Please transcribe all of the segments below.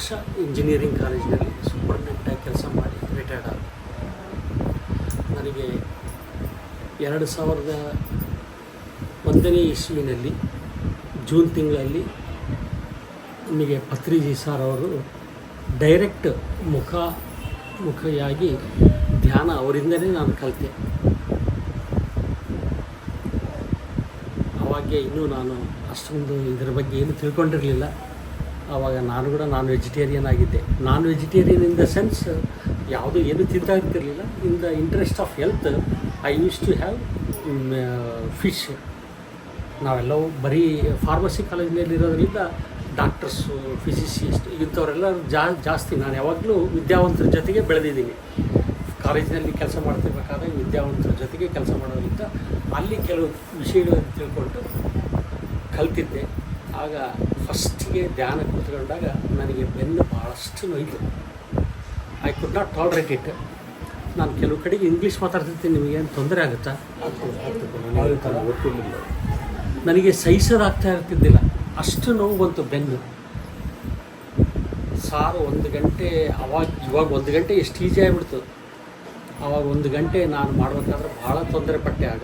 ವರ್ಷ ಇಂಜಿನಿಯರಿಂಗ್ ಕಾಲೇಜಿನಲ್ಲಿ ಸೂಪರ್ಡೆಂಟಾಗಿ ಕೆಲಸ ಮಾಡಿ ರಿಟೈರ್ಡ್ ಆದ. ನನಗೆ 2001ನೇ ಇಸ್ವಿನಲ್ಲಿ ಜೂನ್ ತಿಂಗಳಲ್ಲಿ ನನಗೆ ಪತ್ರಿಜಿ ಸರ್ ಅವರು ಡೈರೆಕ್ಟ್ ಮುಖಿಯಾಗಿ ಧ್ಯಾನ ಅವರಿಂದಲೇ ನಾನು ಕಲಿತೆ. ಆವಾಗ ಇನ್ನೂ ನಾನು ಅಷ್ಟೊಂದು ಇದರ ಬಗ್ಗೆ ಏನು ತಿಳ್ಕೊಂಡಿರಲಿಲ್ಲ. ಆವಾಗ ನಾನು ಕೂಡ ನಾನ್ ವೆಜಿಟೇರಿಯನ್ ಆಗಿದ್ದೆ. Non vegetarian in the sense ಯಾವುದೂ ಏನು ತಿಂತಾ ಇರ್ತಿರಲಿಲ್ಲ. In the interest of health I use to have fish. ನಾವೆಲ್ಲವೂ ಬರೀ ಫಾರ್ಮಸಿ ಕಾಲೇಜಿನಲ್ಲಿರೋದ್ರಿಂದ ಡಾಕ್ಟರ್ಸು, ಫಿಸಿಸಿಸ್ಟ್ ಇಂಥವರೆಲ್ಲ ಜಾಸ್ತಿ. ನಾನು ಯಾವಾಗಲೂ ವಿದ್ಯಾವಂತರ ಜೊತೆಗೆ ಬೆಳೆದಿದ್ದೀನಿ. ಕಾಲೇಜಿನಲ್ಲಿ ಕೆಲಸ ಮಾಡ್ತಿರ್ಬೇಕಾದ್ರೆ ವಿದ್ಯಾವಂತರ ಜೊತೆಗೆ ಕೆಲಸ ಮಾಡೋದ್ರಿಂದ ಅಲ್ಲಿ ಕೆಲವು ವಿಷಯಗಳನ್ನು ತಿಳ್ಕೊಂಡು ಕಲ್ತಿದ್ದೆ. ಆಗ ಫಸ್ಟಿಗೆ ಧ್ಯಾನ ಕೂತ್ಕೊಂಡಾಗ ನನಗೆ ಬೆನ್ನು ಭಾಳಷ್ಟು ನೋಯಿತು. I could not tolerate it. ನಾನು ಕೆಲವು ಕಡೆಗೆ ಇಂಗ್ಲೀಷ್ ಮಾತಾಡ್ತಿರ್ತೀನಿ, ನಿಮಗೇನು ತೊಂದರೆ ಆಗುತ್ತಾ? ನನಗೆ ಸಹಿಸೋದಾಗ್ತಾ ಇರ್ತಿದ್ದಿಲ್ಲ, ಅಷ್ಟು ನೋವು ಬಂತು ಬೆನ್ನು. ಸಾರು 1 ಗಂಟೆ, ಇವಾಗ 1 ಗಂಟೆ ಎಷ್ಟು ಈಜಿ ಆಗಿಬಿಡ್ತು. ಆವಾಗ 1 ಗಂಟೆ ನಾನು ಮಾಡಬೇಕಾದ್ರೆ ಭಾಳ ತೊಂದರೆ ಪಟ್ಟೆ. ಆಗ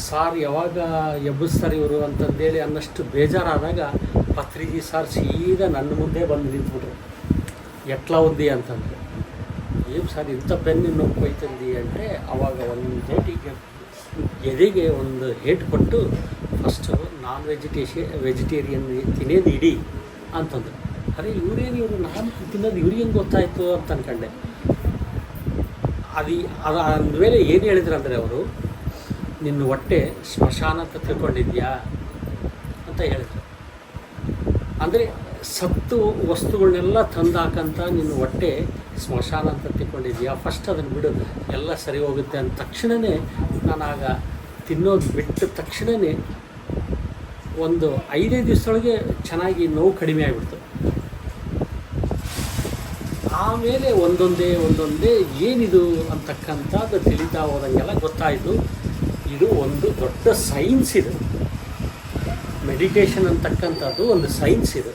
ಸಾರ್ ಯಾವಾಗ ಎಬ್ಬಿಸ್ತಾರೆ ಇವರು ಅಂತಂದೇಳಿ ಅನ್ನಷ್ಟು ಬೇಜಾರಾದಾಗ ಪತ್ರಿಜಿ ಸಾರ್ ಸೀದಾ ನನ್ನ ಮುಂದೆ ಬಂದು ನಿಂತ್ಬಿಟ್ರು. ಎಟ್ಲ ಓದಿ ಅಂತಂದರೆ, ಏನು ಸರ್ ಇಂಥ ಬೆನ್ನು ನೋವು ಹೋಯ್ತಂದು ಅಂದರೆ ಆವಾಗ ಒಂದು ಡೇಟಿಗೆ ಎದೆಗೆ ಒಂದು ಹೇಟ್ ಕೊಟ್ಟು ಫಸ್ಟು ನಾನ್ ವೆಜಿಟೇರಿಯನ್ ತಿನ್ನೇದು ಇಡೀ ಅಂತಂದರು. ಅರೆ ಇವರು ನಾನು ತಿನ್ನೋದು ಇವ್ರಿಗೇನು ಗೊತ್ತಾಯಿತು ಅಂತ ಅಂದ್ಕೊಂಡೆ. ಅಂದಮೇಲೆ ಏನು ಹೇಳಿದ್ರು ಅಂದರೆ ಅವರು, ನಿನ್ನ ಹೊಟ್ಟೆ ಸ್ಮಶಾನ ಅಂತ ತಿಳ್ಕೊಂಡಿದ್ಯಾ ಅಂತ ಹೇಳಿದ್ರು. ಅಂದರೆ ಸತ್ತು ವಸ್ತುಗಳನ್ನೆಲ್ಲ ತಂದಾಕಂತ ನಿನ್ನ ಹೊಟ್ಟೆ ಸ್ಮಶಾನ ಅಂತ ತಿಳ್ಕೊಂಡಿದ್ಯಾ, ಫಸ್ಟ್ ಅದನ್ನು ಬಿಡು, ಎಲ್ಲ ಸರಿ ಹೋಗುತ್ತೆ ಅಂದ ತಕ್ಷಣವೇ ನಾನು ಆಗ ತಿನ್ನೋದು ಬಿಟ್ಟ ತಕ್ಷಣವೇ ಒಂದು 5 ದಿವಸದೊಳಗೆ ಚೆನ್ನಾಗಿ ನೋವು ಕಡಿಮೆ ಆಗಿಬಿಡ್ತು. ಆಮೇಲೆ ಒಂದೊಂದೇ ಏನಿದು ಅಂತಕ್ಕಂಥದ್ದು ತಿಳಿತಾ ಹೋದಂಗೆಲ್ಲ ಗೊತ್ತಾಯಿತು. ಇದು ಒಂದು ದೊಡ್ಡ ಸೈನ್ಸ್. ಇದು ಮೆಡಿಟೇಷನ್ ಅಂತಕ್ಕಂಥದ್ದು ಒಂದು ಸೈನ್ಸ್. ಇದು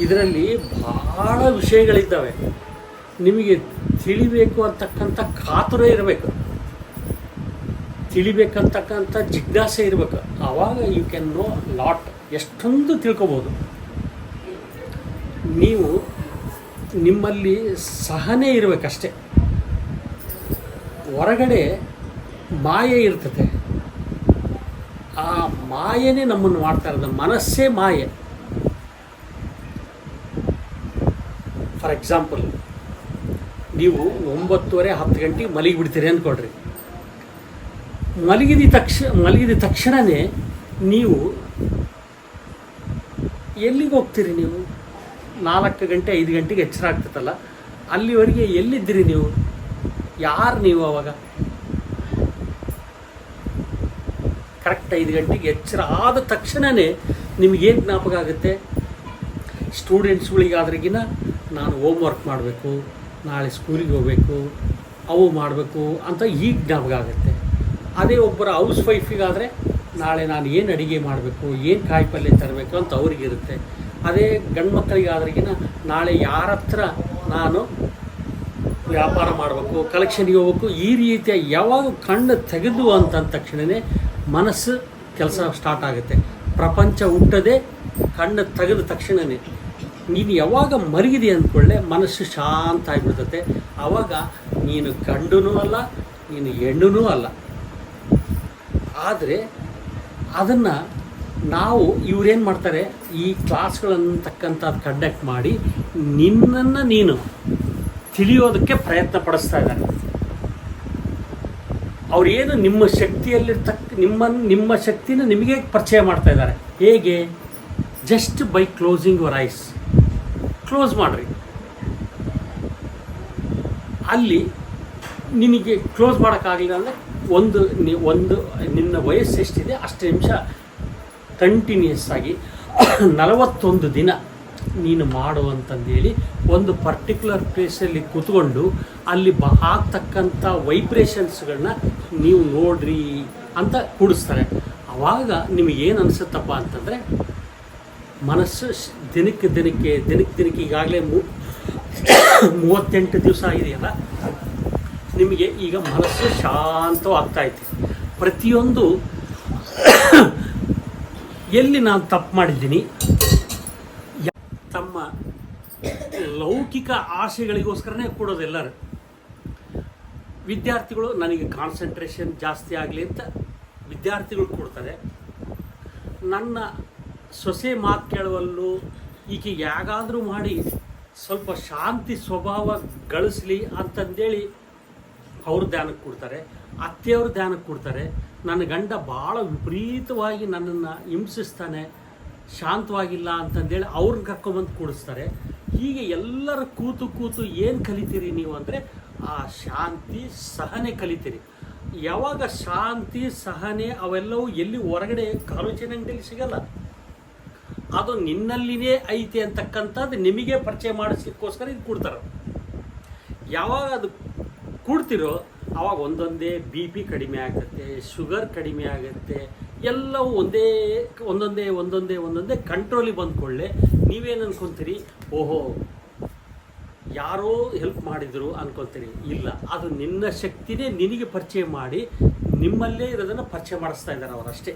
ಇದರಲ್ಲಿ ಭಾಳ ವಿಷಯಗಳಿದ್ದಾವೆ. ನಿಮಗೆ ತಿಳಿಬೇಕು ಅಂತಕ್ಕಂಥ ಕಾತುರ ಇರಬೇಕು, ತಿಳಿಬೇಕಂತಕ್ಕಂಥ ಜಿಜ್ಞಾಸೆ ಇರಬೇಕು. ಆವಾಗ ಯು ಕ್ಯಾನ್ ನೋ ಲಾಟ್, ಎಷ್ಟೊಂದು ತಿಳ್ಕೊಬೋದು. ನೀವು ನಿಮ್ಮಲ್ಲಿ ಸಹನೆ ಇರಬೇಕಷ್ಟೆ. ಹೊರಗಡೆ ಮಾಯೆ ಇರ್ತದೆ, ಆ ಮಾಯೆನೇ ನಮ್ಮನ್ನು ಮಾಡ್ತಾ ಇರೋದು. ಮನಸ್ಸೇ ಮಾಯೆ. ಫಾರ್ ಎಕ್ಸಾಂಪಲ್, ನೀವು 9:30-10 ಗಂಟೆಗೆ ಮಲಗಿಬಿಡ್ತೀರಿ ಅಂದ್ಕೊಳ್ರಿ. ಮಲಗಿದ ತಕ್ಷಣವೇ ನೀವು ಎಲ್ಲಿಗೆ ಹೋಗ್ತೀರಿ? ನೀವು 4 ಗಂಟೆ 5 ಗಂಟೆಗೆ ಎಚ್ಚರ ಆಗ್ತದಲ್ಲ, ಅಲ್ಲಿವರೆಗೆ ಎಲ್ಲಿದ್ದೀರಿ ನೀವು? ಯಾರು ನೀವು? ಅವಾಗ ಕರೆಕ್ಟ್ 5 ಗಂಟೆಗೆ ಎಚ್ಚರ ಆದ ತಕ್ಷಣವೇ ನಿಮಗೇನು ಜ್ಞಾಪಕ ಆಗುತ್ತೆ? ಸ್ಟೂಡೆಂಟ್ಸ್ಗಳಿಗಾದ್ರಿಗಿನ ನಾನು ಹೋಮ್ ವರ್ಕ್ ಮಾಡಬೇಕು, ನಾಳೆ ಸ್ಕೂಲಿಗೆ ಹೋಗಬೇಕು, ಅವು ಮಾಡಬೇಕು ಅಂತ ಈಗ ಜ್ಞಾಪಕ ಆಗುತ್ತೆ. ಅದೇ ಒಬ್ಬರ ಹೌಸ್ ವೈಫಿಗಾದರೆ ನಾಳೆ ನಾನು ಏನು ಅಡುಗೆ ಮಾಡಬೇಕು, ಏನು ಕಾಯಿ ಪಲ್ಯ ತರಬೇಕು ಅಂತ ಅವ್ರಿಗಿರುತ್ತೆ. ಅದೇ ಗಂಡು ಮಕ್ಕಳಿಗಾದ್ರಿಗಿನ ನಾಳೆ ಯಾರ ಹತ್ರ ನಾನು ವ್ಯಾಪಾರ ಮಾಡಬೇಕು, ಕಲೆಕ್ಷನ್ಗೆ ಹೋಗ್ಬೇಕು, ಈ ರೀತಿಯ ಯಾವಾಗ ಕಣ್ಣು ತೆಗೆದು ಅಂತ ತಕ್ಷಣವೇ ಮನಸ್ಸು ಕೆಲಸ ಸ್ಟಾರ್ಟ್ ಆಗುತ್ತೆ. ಪ್ರಪಂಚ ಹುಟ್ಟದೆ ಕಣ್ಣು ತೆಗೆದ ತಕ್ಷಣವೇ ನೀನು ಯಾವಾಗ ಮಲಗಿದೆ ಅಂದ್ಕೊಳ್ಳೆ ಮನಸ್ಸು ಶಾಂತ ಆಗಿಬಿಡ್ತತೆ. ಆವಾಗ ನೀನು ಗಂಡನೂ ಅಲ್ಲ, ನೀನು ಹೆಣ್ಣೂ ಅಲ್ಲ. ಆದರೆ ಅದನ್ನು ನಾವು ಇವ್ರೇನು ಮಾಡ್ತಾರೆ, ಈ ಕ್ಲಾಸ್ಗಳನ್ನತಕ್ಕಂಥದ್ದು ಕಂಡಕ್ಟ್ ಮಾಡಿ ನಿನ್ನನ್ನು ನೀನು ತಿಳಿಯೋದಕ್ಕೆ ಪ್ರಯತ್ನ ಪಡಿಸ್ತಾ ಇದ್ದಾರೆ. ಅವರೇನು ನಿಮ್ಮ ನಿಮ್ಮ ಶಕ್ತಿನ ನಿಮಗೆ ಪರಿಚಯ ಮಾಡ್ತಾ ಇದ್ದಾರೆ. ಹೇಗೆ? Just by closing your eyes. Close ಮಾಡಿರಿ. ಅಲ್ಲಿ ನಿನಗೆ ಕ್ಲೋಸ್ ಮಾಡೋಕ್ಕಾಗಲಿಲ್ಲ ಅಂದರೆ ಒಂದು ನಿನ್ನ ವಯಸ್ಸು ಎಷ್ಟಿದೆ ಅಷ್ಟು ನಿಮಿಷ ಕಂಟಿನ್ಯೂಸ್ ಆಗಿ 41 ದಿನ ನೀನು ಮಾಡುವಂತಂದೇಳಿ ಒಂದು ಪರ್ಟಿಕ್ಯುಲರ್ ಪ್ಲೇಸಲ್ಲಿ ಕೂತ್ಕೊಂಡು ಅಲ್ಲಿ ಆಗ್ತಕ್ಕಂಥ ವೈಬ್ರೇಷನ್ಸ್ಗಳನ್ನ ನೀವು ನೋಡ್ರಿ ಅಂತ ಕೂಡಿಸ್ತಾರೆ. ಆವಾಗ ನಿಮಗೇನು ಅನಿಸುತ್ತಪ್ಪ ಅಂತಂದರೆ ಮನಸ್ಸು ದಿನಕ್ಕೆ ಈಗಾಗಲೇ 38 ದಿವಸ ಇದೆಯಲ್ಲ, ನಿಮಗೆ ಈಗ ಮನಸ್ಸು ಶಾಂತವಾಗ್ತಾಯಿದೆ. ಪ್ರತಿಯೊಂದು ಎಲ್ಲಿ ನಾನು ತಪ್ಪು ಮಾಡಿದ್ದೀನಿ, ತಮ್ಮ ಲೌಕಿಕ ಆಸೆಗಳಿಗೋಸ್ಕರನೇ ಕೊಡೋದೆಲ್ಲರೂ. ವಿದ್ಯಾರ್ಥಿಗಳು ನನಗೆ ಕಾನ್ಸಂಟ್ರೇಷನ್ ಜಾಸ್ತಿ ಆಗಲಿ ಅಂತ ವಿದ್ಯಾರ್ಥಿಗಳು ಕೊಡ್ತಾರೆ. ನನ್ನ ಸೊಸೆ ಮಾತು ಕೇಳುವಲ್ಲೂ ಈಕೆಗೆ ಯಾಗಾದರೂ ಮಾಡಿ ಸ್ವಲ್ಪ ಶಾಂತಿ ಸ್ವಭಾವ ಗಳಿಸಲಿ ಅಂತಂದೇಳಿ ಅವ್ರ ಧ್ಯಾನಕ್ಕೆ ಕೊಡ್ತಾರೆ. ಅತ್ತೆಯವ್ರ ಧ್ಯಾನಕ್ಕೆ ಕೊಡ್ತಾರೆ. ನನ್ನ ಗಂಡ ಭಾಳ ವಿಪರೀತವಾಗಿ ನನ್ನನ್ನು ಹಿಂಸಿಸ್ತಾನೆ, ಶಾಂತವಾಗಿಲ್ಲ ಅಂತಂದೇಳಿ ಅವ್ರನ್ನ ಕರ್ಕೊಂಬಂದು ಕೂಡಿಸ್ತಾರೆ. ಹೀಗೆ ಎಲ್ಲರ ಕೂತು ಏನು ಕಲಿತೀರಿ ನೀವು ಅಂದರೆ ಆ ಶಾಂತಿ ಸಹನೆ ಕಲಿತೀರಿ. ಯಾವಾಗ ಶಾಂತಿ ಸಹನೆ ಅವೆಲ್ಲವೂ ಎಲ್ಲಿ ಹೊರಗಡೆ ಕಾಲೋಚನೆ ಅಂಗಡಿಯಲ್ಲಿ ಸಿಗಲ್ಲ, ಅದು ನಿನ್ನಲ್ಲಿನೇ ಐತೆ ಅಂತಕ್ಕಂಥದ್ದು ನಿಮಗೆ ಪರಿಚಯ ಮಾಡಿಸ್ಲಿಕ್ಕೋಸ್ಕರ ಇದು ಕೊಡ್ತಾರೆ. ಯಾವಾಗ ಅದು ಕೂಡ್ತಿರೋ ಆವಾಗ ಒಂದೊಂದೇ BP ಕಡಿಮೆ ಆಗುತ್ತೆ, ಶುಗರ್ ಕಡಿಮೆ ಆಗುತ್ತೆ, ಎಲ್ಲವೂ ಒಂದೊಂದೇ ಕಂಟ್ರೋಲಿಗೆ ಬಂದ್ಕೊಳ್ಳೆ. ನೀವೇನು ಅನ್ಕೊತೀರಿ, ಓಹೋ ಯಾರೋ ಹೆಲ್ಪ್ ಮಾಡಿದರು ಅನ್ಕೊತೀರಿ. ಇಲ್ಲ, ಅದು ನಿನ್ನ ಶಕ್ತಿನೇ ನಿನಗೆ ಪರಿಚಯ ಮಾಡಿ ನಿಮ್ಮಲ್ಲೇ ಇರೋದನ್ನು ಪರಿಚಯ ಮಾಡಿಸ್ತಾ ಇದ್ದಾರೆ ಅವರಷ್ಟೇ,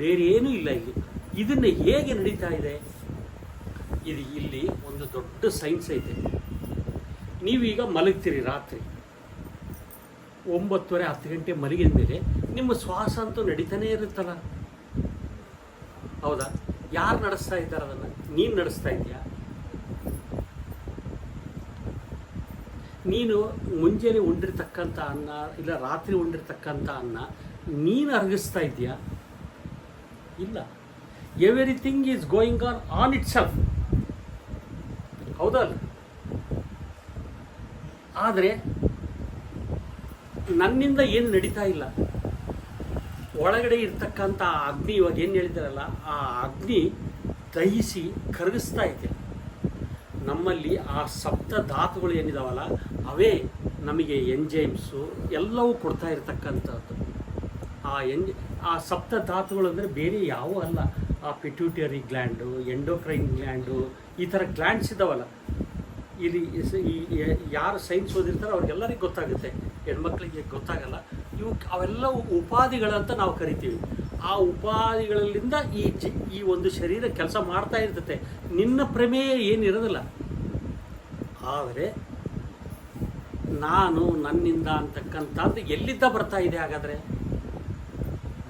ಬೇರೆ ಏನೂ ಇಲ್ಲ ಇಲ್ಲಿ. ಇದನ್ನು ಹೇಗೆ ನಡೀತಾ ಇದೆ, ಇದು ಇಲ್ಲಿ ಒಂದು ದೊಡ್ಡ ಸೈನ್ಸ್ ಐತೆ. ನೀವೀಗ ಮಲಗ್ತೀರಿ ರಾತ್ರಿ 9:30-10 ಗಂಟೆ ಮಲಗಿದ ಮೇಲೆ ನಿಮ್ಮ ಶ್ವಾಸ ಅಂತೂ ನಡೀತಾನೇ ಇರುತ್ತಲ್ಲ, ಹೌದಾ? ಯಾರು ನಡೆಸ್ತಾ ಇದ್ದಾರೆ ಅದನ್ನು? ನೀನು ನಡೆಸ್ತಾ ಇದೆಯಾ? ನೀನು ಮುಂಜಾನೆ ಉಂಡಿರ್ತಕ್ಕಂಥ ಅನ್ನ ಇಲ್ಲ ರಾತ್ರಿ ಉಂಡಿರ್ತಕ್ಕಂಥ ಅನ್ನ ನೀನು ಅರಗಿಸ್ತಾ ಇದೆಯಾ? ಇಲ್ಲ. Everything is going on it self, ಹೌದಲ್ಲ? ಆದರೆ ನನ್ನಿಂದ ಏನು ನಡೀತಾ ಇಲ್ಲ. ಒಳಗಡೆ ಇರ್ತಕ್ಕಂಥ ಅಗ್ನಿ, ಇವಾಗ ಏನು ಹೇಳಿದಾರಲ್ಲ, ಆ ಅಗ್ನಿ ದಹಿಸಿ ಕರಗಿಸ್ತಾ ಇದೆ. ನಮ್ಮಲ್ಲಿ ಆ ಸಪ್ತ ಧಾತುಗಳು ಏನಿದಾವಲ್ಲ, ಅವೇ ನಮಗೆ ಎಂಜೈಮ್ಸು ಎಲ್ಲವೂ ಕೊಡ್ತಾ ಇರ್ತಕ್ಕಂಥದ್ದು. ಆ ಸಪ್ತ ಧಾತುಗಳು ಅಂದರೆ ಬೇರೆ ಯಾವೂ ಅಲ್ಲ. ಆ ಪಿಟ್ಯೂಟರಿ ಗ್ಲ್ಯಾಂಡು, ಎಂಡೋಕ್ರೈನ್ ಗ್ಲ್ಯಾಂಡು, ಈ ಥರ ಗ್ಲ್ಯಾಂಡ್ಸ್ ಇದ್ದಾವಲ್ಲ, ಇಲ್ಲಿ ಯಾರು ಸೈನ್ಸ್ ಓದಿರ್ತಾರೋ ಅವ್ರಿಗೆಲ್ಲರಿಗೂ ಗೊತ್ತಾಗುತ್ತೆ, ಹೆಣ್ಮಕ್ಳಿಗೆ ಗೊತ್ತಾಗಲ್ಲ. ಅವೆಲ್ಲ ಉಪಾಧಿಗಳಂತ ನಾವು ಕರಿತೀವಿ. ಆ ಉಪಾಧಿಗಳಿಂದ ಈ ಒಂದು ಶರೀರ ಕೆಲಸ ಮಾಡ್ತಾ ಇರ್ತದೆ. ನಿನ್ನ ಪ್ರಮೇಯ ಏನಿರೋದಿಲ್ಲ. ಆದರೆ ನಾನು ನನ್ನಿಂದ ಅಂತಕ್ಕಂಥದ್ದು ಎಲ್ಲಿದ್ದ ಬರ್ತಾ ಇದೆ? ಹಾಗಾದರೆ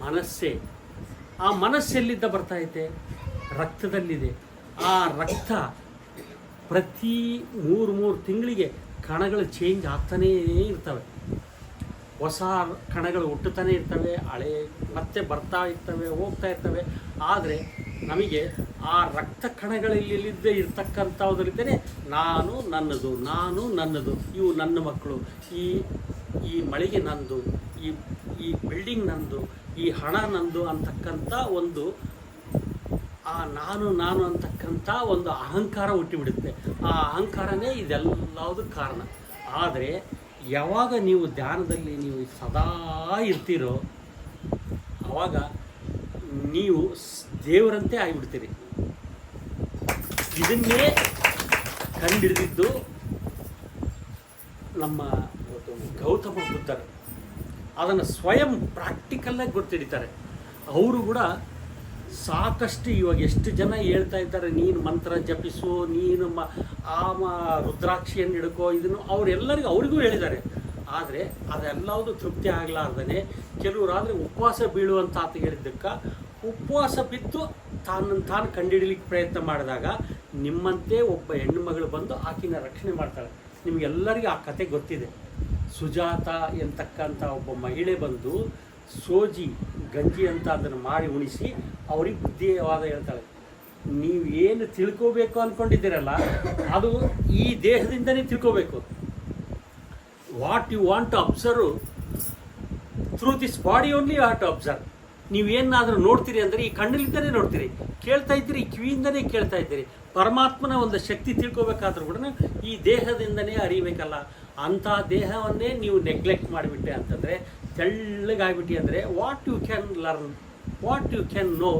ಮನಸ್ಸೇ. ಆ ಮನಸ್ಸೆಲ್ಲಿದ್ದ ಬರ್ತಾ ಇದೆ? ರಕ್ತದಲ್ಲಿದೆ. ಆ ರಕ್ತ ಪ್ರತಿ 3 ತಿಂಗಳಿಗೆ ಕಣಗಳು ಚೇಂಜ್ ಆಗ್ತಾನೇ ಇರ್ತವೆ. ಹೊಸ ಕಣಗಳು ಹುಟ್ಟುತ್ತಾನೆ ಇರ್ತವೆ, ಹಳೆ ಮತ್ತೆ ಬರ್ತಾ ಇರ್ತವೆ, ಹೋಗ್ತಾ ಇರ್ತವೆ. ಆದರೆ ನಮಗೆ ಆ ರಕ್ತ ಕಣಗಳಲ್ಲಿದ್ದ ಇರ್ತಕ್ಕಂಥದ್ರಿಂದಲೇ ನಾನು ನನ್ನದು, ಇವು ನನ್ನ ಮಕ್ಕಳು, ಈ ಮಳಿಗೆ ನಂದು, ಈ ಬಿಲ್ಡಿಂಗ್ ನಂದು, ಈ ಹಣ ನಂದು ಅಂತಕ್ಕಂಥ ಒಂದು ಆ ನಾನು ಅಂತಕ್ಕಂಥ ಒಂದು ಅಹಂಕಾರ ಹುಟ್ಟಿಬಿಡುತ್ತೆ. ಆ ಅಹಂಕಾರನೇ ಇದೆಲ್ಲದಕ್ಕೆ ಕಾರಣ. ಆದರೆ ಯಾವಾಗ ನೀವು ಧ್ಯಾನದಲ್ಲಿ ನೀವು ಸದಾ ಇರ್ತೀರೋ ಆವಾಗ ನೀವು ದೇವರಂತೆ ಆಗಿಬಿಡ್ತೀರಿ. ಇದನ್ನೇ ಕಂಡಿಡಿದಿದ್ದು ನಮ್ಮ ಗೌತಮ ಬುದ್ಧರು. ಅದನ್ನು ಸ್ವಯಂ ಪ್ರಾಕ್ಟಿಕಲ್ಲಾಗಿ ಗೊತ್ತಿಡಿತಾರೆ. ಅವರು ಕೂಡ ಸಾಕಷ್ಟು ಇವಾಗ ಎಷ್ಟು ಜನ ಹೇಳ್ತಾ ಇದ್ದಾರೆ, ನೀನು ಮಂತ್ರ ಜಪಿಸು, ನೀನು ರುದ್ರಾಕ್ಷಿಯನ್ನು ಹಿಡ್ಕೋ, ಇದನ್ನು ಅವರಿಗೂ ಹೇಳಿದ್ದಾರೆ. ಆದರೆ ಅದೆಲ್ಲವುದು ತೃಪ್ತಿ ಆಗಲಾರ್ದೇ ಕೆಲವರಾದರೆ ಉಪವಾಸ ಬೀಳುವಂತ ಆತ ಹೇಳಿದ್ದಕ್ಕೆ ಉಪವಾಸ ಬಿದ್ದು ತಾನು ಕಂಡುಹಿಡಲಿಕ್ಕೆ ಪ್ರಯತ್ನ ಮಾಡಿದಾಗ ನಿಮ್ಮಂತೆ ಒಬ್ಬ ಹೆಣ್ಣು ಮಗಳು ಬಂದು ಆಕಿನ ರಕ್ಷಣೆ ಮಾಡ್ತಾಳೆ. ನಿಮಗೆಲ್ಲರಿಗೂ ಆ ಕತೆ ಗೊತ್ತಿದೆ. ಸುಜಾತ ಎಂತಕ್ಕಂಥ ಒಬ್ಬ ಮಹಿಳೆ ಬಂದು ಸೋಜಿ ಗಂಜಿ ಅಂತ ಅದನ್ನು ಮಾಡಿ ಉಣಿಸಿ ಅವ್ರಿಗೆ ಬುದ್ಧಿವಾದ ಹೇಳ್ತಾಳೆ. ನೀವು ಏನು ತಿಳ್ಕೋಬೇಕು ಅಂದ್ಕೊಂಡಿದ್ದೀರಲ್ಲ ಅದು ಈ ದೇಹದಿಂದನೇ ತಿಳ್ಕೋಬೇಕು. What you want to observe through this body only you have to observe. ನೀವೇನಾದರೂ ನೋಡ್ತೀರಿ ಅಂದರೆ ಈ ಕಣ್ಣಿನಿಂದನೇ ನೋಡ್ತೀರಿ, ಕೇಳ್ತಾ ಇದ್ದೀರಿ ಈ ಕಿವಿಯಿಂದನೇ ಕೇಳ್ತಾ ಇದ್ದೀರಿ. ಪರಮಾತ್ಮನ ಒಂದು ಶಕ್ತಿ ತಿಳ್ಕೋಬೇಕಾದ್ರೂ ಕೂಡ ಈ ದೇಹದಿಂದನೇ ಅರಿಬೇಕಲ್ಲ. ಅಂಥ ದೇಹವನ್ನೇ ನೀವು ನೆಗ್ಲೆಕ್ಟ್ ಮಾಡಿಬಿಟ್ಟೆ ಅಂತಂದರೆ, ತೆಳ್ಳಗಾಗ್ಬಿಟ್ಟು ಅಂದರೆ what you can learn, what you can know,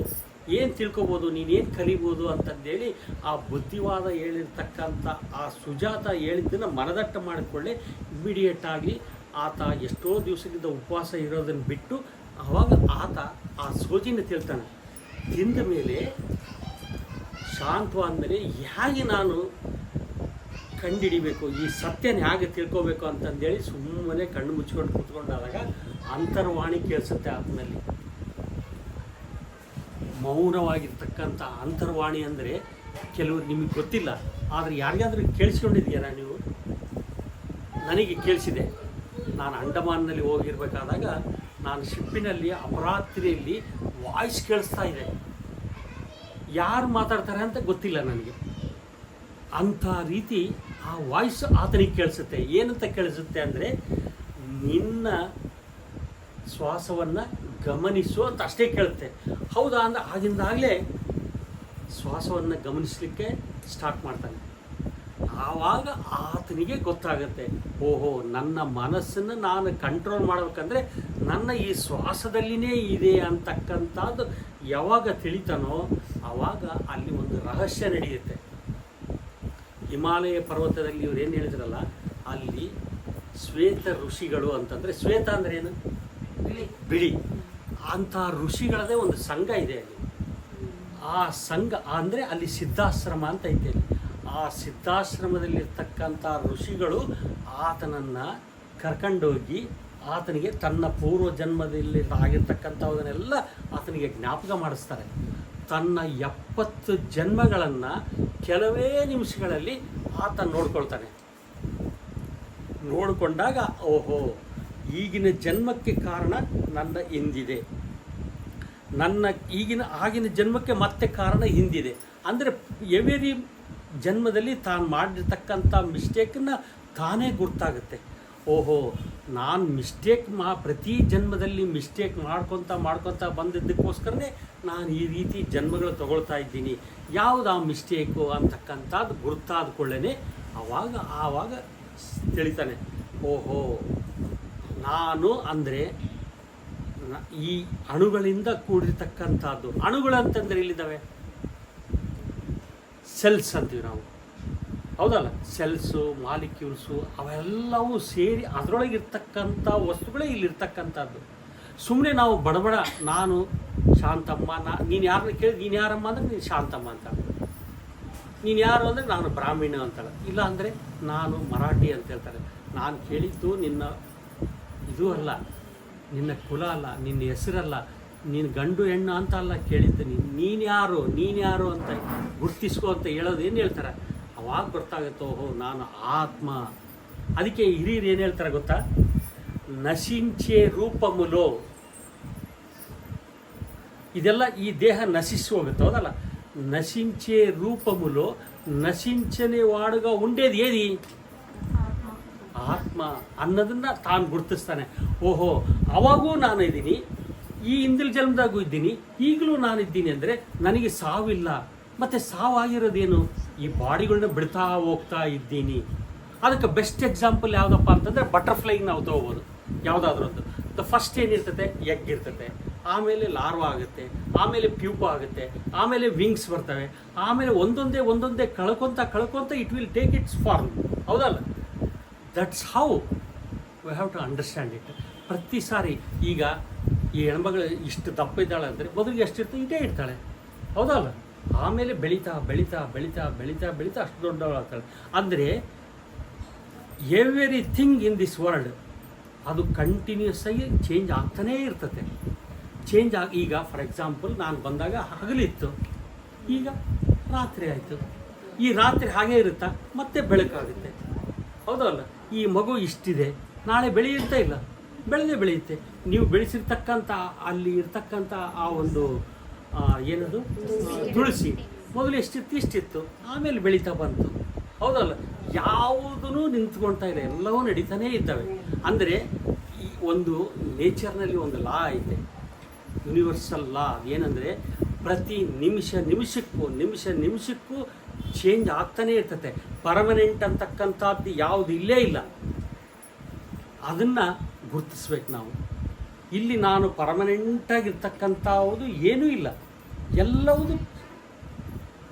ಏನು ತಿಳ್ಕೊಬೋದು, ನೀನೇನು ಕಲಿಬೋದು ಅಂತಂದೇಳಿ ಆ ಬುದ್ಧಿವಾದ ಹೇಳಿರ್ತಕ್ಕಂಥ ಆ ಸುಜಾತ ಹೇಳಿದ್ದನ್ನು ಮನದಟ್ಟ ಮಾಡಿಕೊಳ್ಳಿ. ಇಮ್ಮಿಡಿಯೇಟಾಗಿ ಆತ ಎಷ್ಟೋ ದಿವಸದಿಂದ ಉಪವಾಸ ಇರೋದನ್ನು ಬಿಟ್ಟು ಆವಾಗ ಆತ ಆ ಸೋಜಿನ ತಿಳ್ತಾನೆ. ತಿಂದ ಮೇಲೆ ಶಾಂತವಾದಮೇಲೆ ಹೇಗೆ ನಾನು ಕಂಡುಹಿಡಿಬೇಕು, ಈ ಸತ್ಯನ ಹೇಗೆ ತಿಳ್ಕೊಬೇಕು ಅಂತಂದೇಳಿ ಸುಮ್ಮನೆ ಕಣ್ಣು ಮುಚ್ಕೊಂಡು ಕೂತ್ಕೊಂಡಾದಾಗ ಅಂತರ್ವಾಣಿ ಕೇಳಿಸುತ್ತೆ ಆತನಲ್ಲಿ. ಮೌನವಾಗಿರ್ತಕ್ಕಂಥ ಅಂತರ್ವಾಣಿ ಅಂದರೆ ಕೆಲವರು ನಿಮಗೆ ಗೊತ್ತಿಲ್ಲ, ಆದರೆ ಯಾರಿಗಾದ್ರೂ ಕೇಳಿಸ್ಕೊಂಡಿದ್ದೀರಾ ನೀವು? ನನಗೆ ಕೇಳಿಸಿದೆ. ನಾನು ಅಂಡಮಾನ್ನಲ್ಲಿ ಹೋಗಿರ್ಬೇಕಾದಾಗ ನಾನು ಶಿಪ್ಪಿನಲ್ಲಿ ಅಪರಾತ್ರಿಯಲ್ಲಿ ವಾಯ್ಸ್ ಕೇಳಿಸ್ತಾ ಇದೆ. ಯಾರು ಮಾತಾಡ್ತಾರೆ ಅಂತ ಗೊತ್ತಿಲ್ಲ ನನಗೆ. ಅಂಥ ರೀತಿ ಆ ವಾಯ್ಸ್ ಆತನಿಗೆ ಕೇಳಿಸುತ್ತೆ. ಏನಂತ ಕೇಳಿಸುತ್ತೆ ಅಂದರೆ, ನಿನ್ನ ಶ್ವಾಸವನ್ನು ಗಮನಿಸು ಅಂತ ಅಷ್ಟೇ ಕೇಳುತ್ತೆ. ಹೌದಾ ಅಂದ್ರೆ ಆಗಿಂದಾಗಲೇ ಶ್ವಾಸವನ್ನು ಗಮನಿಸಲಿಕ್ಕೆ ಸ್ಟಾರ್ಟ್ ಮಾಡ್ತಾನೆ. ಆವಾಗ ಆತನಿಗೆ ಗೊತ್ತಾಗುತ್ತೆ, ಓಹೋ ನನ್ನ ಮನಸ್ಸನ್ನು ನಾನು ಕಂಟ್ರೋಲ್ ಮಾಡಬೇಕಂದ್ರೆ ನನ್ನ ಈ ಶ್ವಾಸದಲ್ಲಿನೇ ಇದೆ ಅಂತಕ್ಕಂಥದ್ದು ಯಾವಾಗ ತಿಳಿತಾನೋ ಆವಾಗ ಅಲ್ಲಿ ಒಂದು ರಹಸ್ಯ ನಡೆಯುತ್ತೆ. ಹಿಮಾಲಯ ಪರ್ವತದಲ್ಲಿ ಇವ್ರು ಏನು ಹೇಳಿದ್ರಲ್ಲ, ಅಲ್ಲಿ ಶ್ವೇತ ಋಷಿಗಳು ಅಂತಂದರೆ, ಶ್ವೇತ ಅಂದರೆ ಏನು? ಬಿಳಿ. ಅಂಥ ಋಷಿಗಳದೇ ಒಂದು ಸಂಘ ಇದೆ ಅಲ್ಲಿ. ಆ ಸಂಘ ಅಂದರೆ ಅಲ್ಲಿ ಸಿದ್ಧಾಶ್ರಮ ಅಂತ ಐತೆ ಅಲ್ಲಿ. ಆ ಸಿದ್ಧಾಶ್ರಮದಲ್ಲಿರ್ತಕ್ಕಂಥ ಋಷಿಗಳು ಆತನನ್ನು ಕರ್ಕೊಂಡೋಗಿ ಆತನಿಗೆ ತನ್ನ ಪೂರ್ವ ಜನ್ಮದಲ್ಲಿ ಆಗಿರ್ತಕ್ಕಂಥವನ್ನೆಲ್ಲ ಆತನಿಗೆ ಜ್ಞಾಪಕ ಮಾಡಿಸ್ತಾರೆ. ತನ್ನ 70 ಜನ್ಮಗಳನ್ನು ಕೆಲವೇ ನಿಮಿಷಗಳಲ್ಲಿ ಆತ ನೋಡ್ಕೊಳ್ತಾನೆ. ನೋಡಿಕೊಂಡಾಗ ಓಹೋ ಈಗಿನ ಜನ್ಮಕ್ಕೆ ಕಾರಣ ನನ್ನ ಹಿಂದಿದೆ, ನನ್ನ ಆಗಿನ ಜನ್ಮಕ್ಕೆ ಮತ್ತೆ ಕಾರಣ ಹಿಂದಿದೆ. ಅಂದರೆ ಎವರಿ ಜನ್ಮದಲ್ಲಿ ತಾನು ಮಾಡಿರ್ತಕ್ಕಂಥ ಮಿಸ್ಟೇಕನ್ನು ತಾನೇ ಗುರ್ತಾಗುತ್ತೆ. ಓಹೋ ನಾನು ಪ್ರತಿ ಜನ್ಮದಲ್ಲಿ ಮಿಸ್ಟೇಕ್ ಮಾಡ್ಕೊತ ಬಂದಿದ್ದಕ್ಕೋಸ್ಕರನೇ ನಾನು ಈ ರೀತಿ ಜನ್ಮಗಳು ತಗೊಳ್ತಾ ಇದ್ದೀನಿ. ಯಾವುದು ಆ ಮಿಸ್ಟೇಕು ಅಂತಕ್ಕಂಥದ್ದು ಗುರ್ತಾದ ಕೊಳ್ಳೇ ಆವಾಗ ತಿಳಿತಾನೆ, ಓಹೋ ನಾನು ಅಂದರೆ ಈ ಅಣುಗಳಿಂದ ಕೂಡಿರ್ತಕ್ಕಂಥದ್ದು. ಅಣುಗಳು ಅಂತಂದರೆ ಇಲ್ಲಿದ್ದಾವೆ ಸೆಲ್ಸ್ ಅಂತೀವಿ ನಾವು, ಹೌದಲ್ಲ? ಸೆಲ್ಸು, ಮಾಲಿಕ್ಯೂಲ್ಸು ಅವೆಲ್ಲವೂ ಸೇರಿ ಅದರೊಳಗಿರ್ತಕ್ಕಂಥ ವಸ್ತುಗಳೇ ಇಲ್ಲಿರ್ತಕ್ಕಂಥದ್ದು. ಸುಮ್ಮನೆ ನಾವು ಬಡಬಡ ನಾನು ಶಾಂತಮ್ಮ, ನೀನು ಯಾರನ್ನ ಕೇಳಿ ನೀನು ಯಾರಮ್ಮ ಅಂದರೆ ನೀನು ಶಾಂತಮ್ಮ ಅಂತ, ನೀನು ಯಾರು ಅಂದರೆ ನಾನು ಬ್ರಾಹ್ಮಣ ಅಂತಾಳೆ, ಇಲ್ಲ ಅಂದರೆ ನಾನು ಮರಾಠಿ ಅಂತ ಹೇಳ್ತಾರೆ. ನಾನು ಕೇಳಿದ್ದು ನಿನ್ನ ಇದು ಅಲ್ಲ, ನಿನ್ನ ಕುಲ ಅಲ್ಲ, ನಿನ್ನ ಹೆಸರಲ್ಲ, ನೀನು ಗಂಡು ಹೆಣ್ಣು ಅಂತ ಅಲ್ಲ ಕೇಳಿದ್ದು, ನೀನು ಯಾರು ಅಂತ ಗುರ್ತಿಸ್ಕೋ ಅಂತ ಹೇಳೋದು ಏನು ಹೇಳ್ತಾರೆ. ಅವಾಗ ಗೊತ್ತಾಗುತ್ತೋ ಓಹೋ ನಾನು ಆತ್ಮ. ಅದಕ್ಕೆ ಹಿರಿಯರು ಏನು ಹೇಳ್ತಾರೆ ಗೊತ್ತಾ, ನಶಿಂಚೆ ರೂಪಮುಲೋ. ಇದೆಲ್ಲ ಈ ದೇಹ ನಶಿಸಿ ಹೋಗುತ್ತೆ, ಹೌದಲ್ಲ? ನಶಿಂಚೆ ರೂಪಮುಲೋ ನಶಿಂಚನೆ ವಾಡುಗ ಉಂಡೇದು ಏದಿ ಆತ್ಮ ಅನ್ನೋದನ್ನು ತಾನು ಗುರುತಿಸ್ತಾನೆ. ಓಹೋ ಅವಾಗೂ ನಾನು ಇದ್ದೀನಿ, ಈ ಹಿಂದಿನ ಜನ್ಮದಾಗೂ ಇದ್ದೀನಿ, ಈಗಲೂ ನಾನಿದ್ದೀನಿ ಅಂದರೆ ನನಗೆ ಸಾವಿಲ್ಲ. ಮತ್ತು ಸಾವಾಗಿರೋದೇನು? ಈ ಬಾಡಿಗಳನ್ನ ಬಿಡ್ತಾ ಹೋಗ್ತಾ ಇದ್ದೀನಿ. ಅದಕ್ಕೆ ಬೆಸ್ಟ್ ಎಕ್ಸಾಂಪಲ್ ಯಾವುದಪ್ಪ ಅಂತಂದರೆ ಬಟರ್ಫ್ಲೈಗೆ ನಾವು ತೊಗೋಬೋದು. ಯಾವುದಾದ್ರೂ ಒಂದು ಫಸ್ಟ್ ಏನಿರ್ತದೆ, ಎಗ್ ಇರ್ತದೆ, ಆಮೇಲೆ ಲಾರ್ವಾ ಆಗುತ್ತೆ, ಆಮೇಲೆ ಪ್ಯೂಪ ಆಗುತ್ತೆ, ಆಮೇಲೆ ವಿಂಗ್ಸ್ ಬರ್ತವೆ, ಆಮೇಲೆ ಒಂದೊಂದೇ ಕಳ್ಕೊತ it will take its form, ಹೌದಲ್ಲ? That's how we have to understand it. ಪ್ರತಿ ಸಾರಿ ಈಗ ಈ ಹೆಣ್ಮಗಳು ಇಷ್ಟು ದಪ್ಪ ಇದ್ದಾಳೆ ಅಂದರೆ ಮೊದಲಿಗೆ ಎಷ್ಟಿರ್ತದೆ ಇದೇ ಇರ್ತಾಳೆ, ಹೌದಲ್ಲ? ಆಮೇಲೆ ಬೆಳೀತಾ ಅಷ್ಟು ದೊಡ್ಡವಳಾಗ್ತಾಳೆ. ಅಂದರೆ ಎವ್ರಿಥಿಂಗ್ ಇನ್ ದಿಸ್ ವರ್ಲ್ಡ್ ಅದು ಕಂಟಿನ್ಯೂಸ್ ಆಗಿ ಚೇಂಜ್ ಆಗ್ತಾನೇ ಇರ್ತದೆ. ಈಗ ಫಾರ್ ಎಕ್ಸಾಂಪಲ್ ನಾನು ಬಂದಾಗ ಹಗಲಿತ್ತು, ಈಗ ರಾತ್ರಿ ಆಯಿತು. ಈ ರಾತ್ರಿ ಹಾಗೇ ಇರುತ್ತಾ, ಮತ್ತೆ ಬೆಳಕಾಗುತ್ತೆ, ಹೌದಲ್ಲ? ಈ ಮಗು ಇಷ್ಟಿದೆ, ನಾಳೆ ಬೆಳೆಯುತ್ತಾ ಇಲ್ಲ, ಬೆಳೆಯುತ್ತೆ. ನೀವು ಬೆಳೆಸಿರ್ತಕ್ಕಂಥ ಅಲ್ಲಿ ಇರ್ತಕ್ಕಂಥ ಆ ಒಂದು ಏನದು ತುಳಸಿ ಮೊದಲು ಇಷ್ಟಿತ್ತು, ಆಮೇಲೆ ಬೆಳೀತಾ ಬಂತು, ಹೌದಲ್ಲ? ಯಾವುದೂ ನಿಂತ್ಕೊಳ್ತಾ ಇಲ್ಲ, ಎಲ್ಲವೂ ನಡೀತಾನೇ ಇದ್ದಾವೆ. ಅಂದರೆ ಈ ಒಂದು ನೇಚರ್ನಲ್ಲಿ ಒಂದು ಲಾ ಐತೆ, ಯೂನಿವರ್ಸಲ್ ಲಾ. ಏನಂದರೆ ಪ್ರತಿ ನಿಮಿಷಕ್ಕೂ ಚೇಂಜ್ ಆಗ್ತಾನೇ ಇರ್ತದೆ. ಪರ್ಮನೆಂಟ್ ಅಂತಕ್ಕಂಥದ್ದು ಯಾವುದು ಇಲ್ಲೇ ಇಲ್ಲ. ಅದನ್ನು ಗುರುತಿಸ್ಬೇಕು ನಾವು. ಇಲ್ಲಿ ನಾನು ಪರ್ಮನೆಂಟಾಗಿರ್ತಕ್ಕಂಥದ್ದು ಏನೂ ಇಲ್ಲ, ಎಲ್ಲವೂ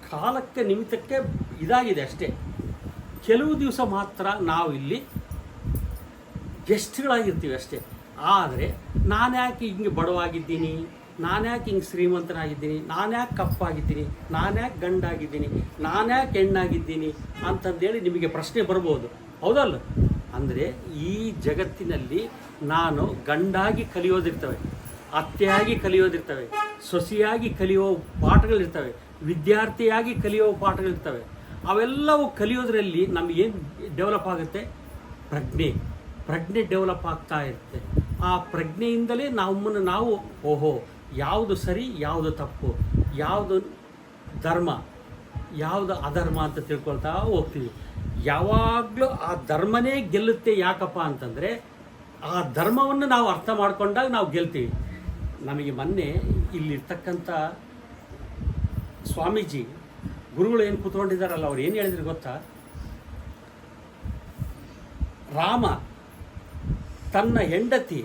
ಕಾಲಕ್ಕೆ ನಿಮಿತ್ತಕ್ಕೆ ಇದಾಗಿದೆ ಅಷ್ಟೇ. ಕೆಲವು ದಿವಸ ಮಾತ್ರ ನಾವು ಇಲ್ಲಿ ಗೆಸ್ಟ್ಗಳಾಗಿರ್ತೀವಿ ಅಷ್ಟೇ. ಆದರೆ ನಾನು ಯಾಕೆ ಹಿಂಗೆ ಬಡವಾಗಿದ್ದೀನಿ, ನಾನು ಯಾಕೆ ಹಿಂಗೆ ಶ್ರೀಮಂತನಾಗಿದ್ದೀನಿ, ನಾನು ಯಾಕೆ ಕಪ್ಪಾಗಿದ್ದೀನಿ, ನಾನು ಯಾಕೆ ಗಂಡಾಗಿದ್ದೀನಿ, ನಾನು ಯಾಕೆ ಹೆಣ್ಣಾಗಿದ್ದೀನಿ ಅಂತಂದೇಳಿ ನಿಮಗೆ ಪ್ರಶ್ನೆ ಬರ್ಬೋದು, ಹೌದಲ್ಲ? ಅಂದರೆ ಈ ಜಗತ್ತಿನಲ್ಲಿ ನಾನು ಗಂಡಾಗಿ ಕಲಿಯೋದಿರ್ತವೆ, ಅತ್ತೆಯಾಗಿ ಕಲಿಯೋದಿರ್ತವೆ, ಸೊಸೆಯಾಗಿ ಕಲಿಯೋ ಪಾಠಗಳಿರ್ತವೆ, ವಿದ್ಯಾರ್ಥಿಯಾಗಿ ಕಲಿಯೋ ಪಾಠಗಳಿರ್ತವೆ. ಅವೆಲ್ಲವೂ ಕಲಿಯೋದ್ರಲ್ಲಿ ನಮಗೇನು ಡೆವಲಪ್ ಆಗುತ್ತೆ? ಪ್ರಜ್ಞೆ ಡೆವಲಪ್ ಆಗ್ತಾ ಇರುತ್ತೆ. ಆ ಪ್ರಜ್ಞೆಯಿಂದಲೇ ನಾವು ಓಹೋ ಯಾವುದು ಸರಿ, ಯಾವುದು ತಪ್ಪು, ಯಾವುದು ಧರ್ಮ, ಯಾವುದು ಅಧರ್ಮ ಅಂತ ತಿಳ್ಕೊಳ್ತಾ ಹೋಗ್ತೀವಿ. ಯಾವಾಗಲೂ ಆ ಧರ್ಮನೇ ಗೆಲ್ಲುತ್ತೆ. ಯಾಕಪ್ಪ ಅಂತಂದರೆ ಆ ಧರ್ಮವನ್ನು ನಾವು ಅರ್ಥ ಮಾಡ್ಕೊಂಡಾಗ ನಾವು ಗೆಲ್ತೀವಿ. ನಮಗೆ ಮೊನ್ನೆ ಇಲ್ಲಿರ್ತಕ್ಕಂಥ ಸ್ವಾಮೀಜಿ ಗುರುಗಳು ಏನು ಕೂತ್ಕೊಂಡಿದ್ದಾರಲ್ಲ, ಅವ್ರು ಏನು ಹೇಳಿದ್ರು ಗೊತ್ತಾ? ರಾಮ ತನ್ನ ಹೆಂಡತಿ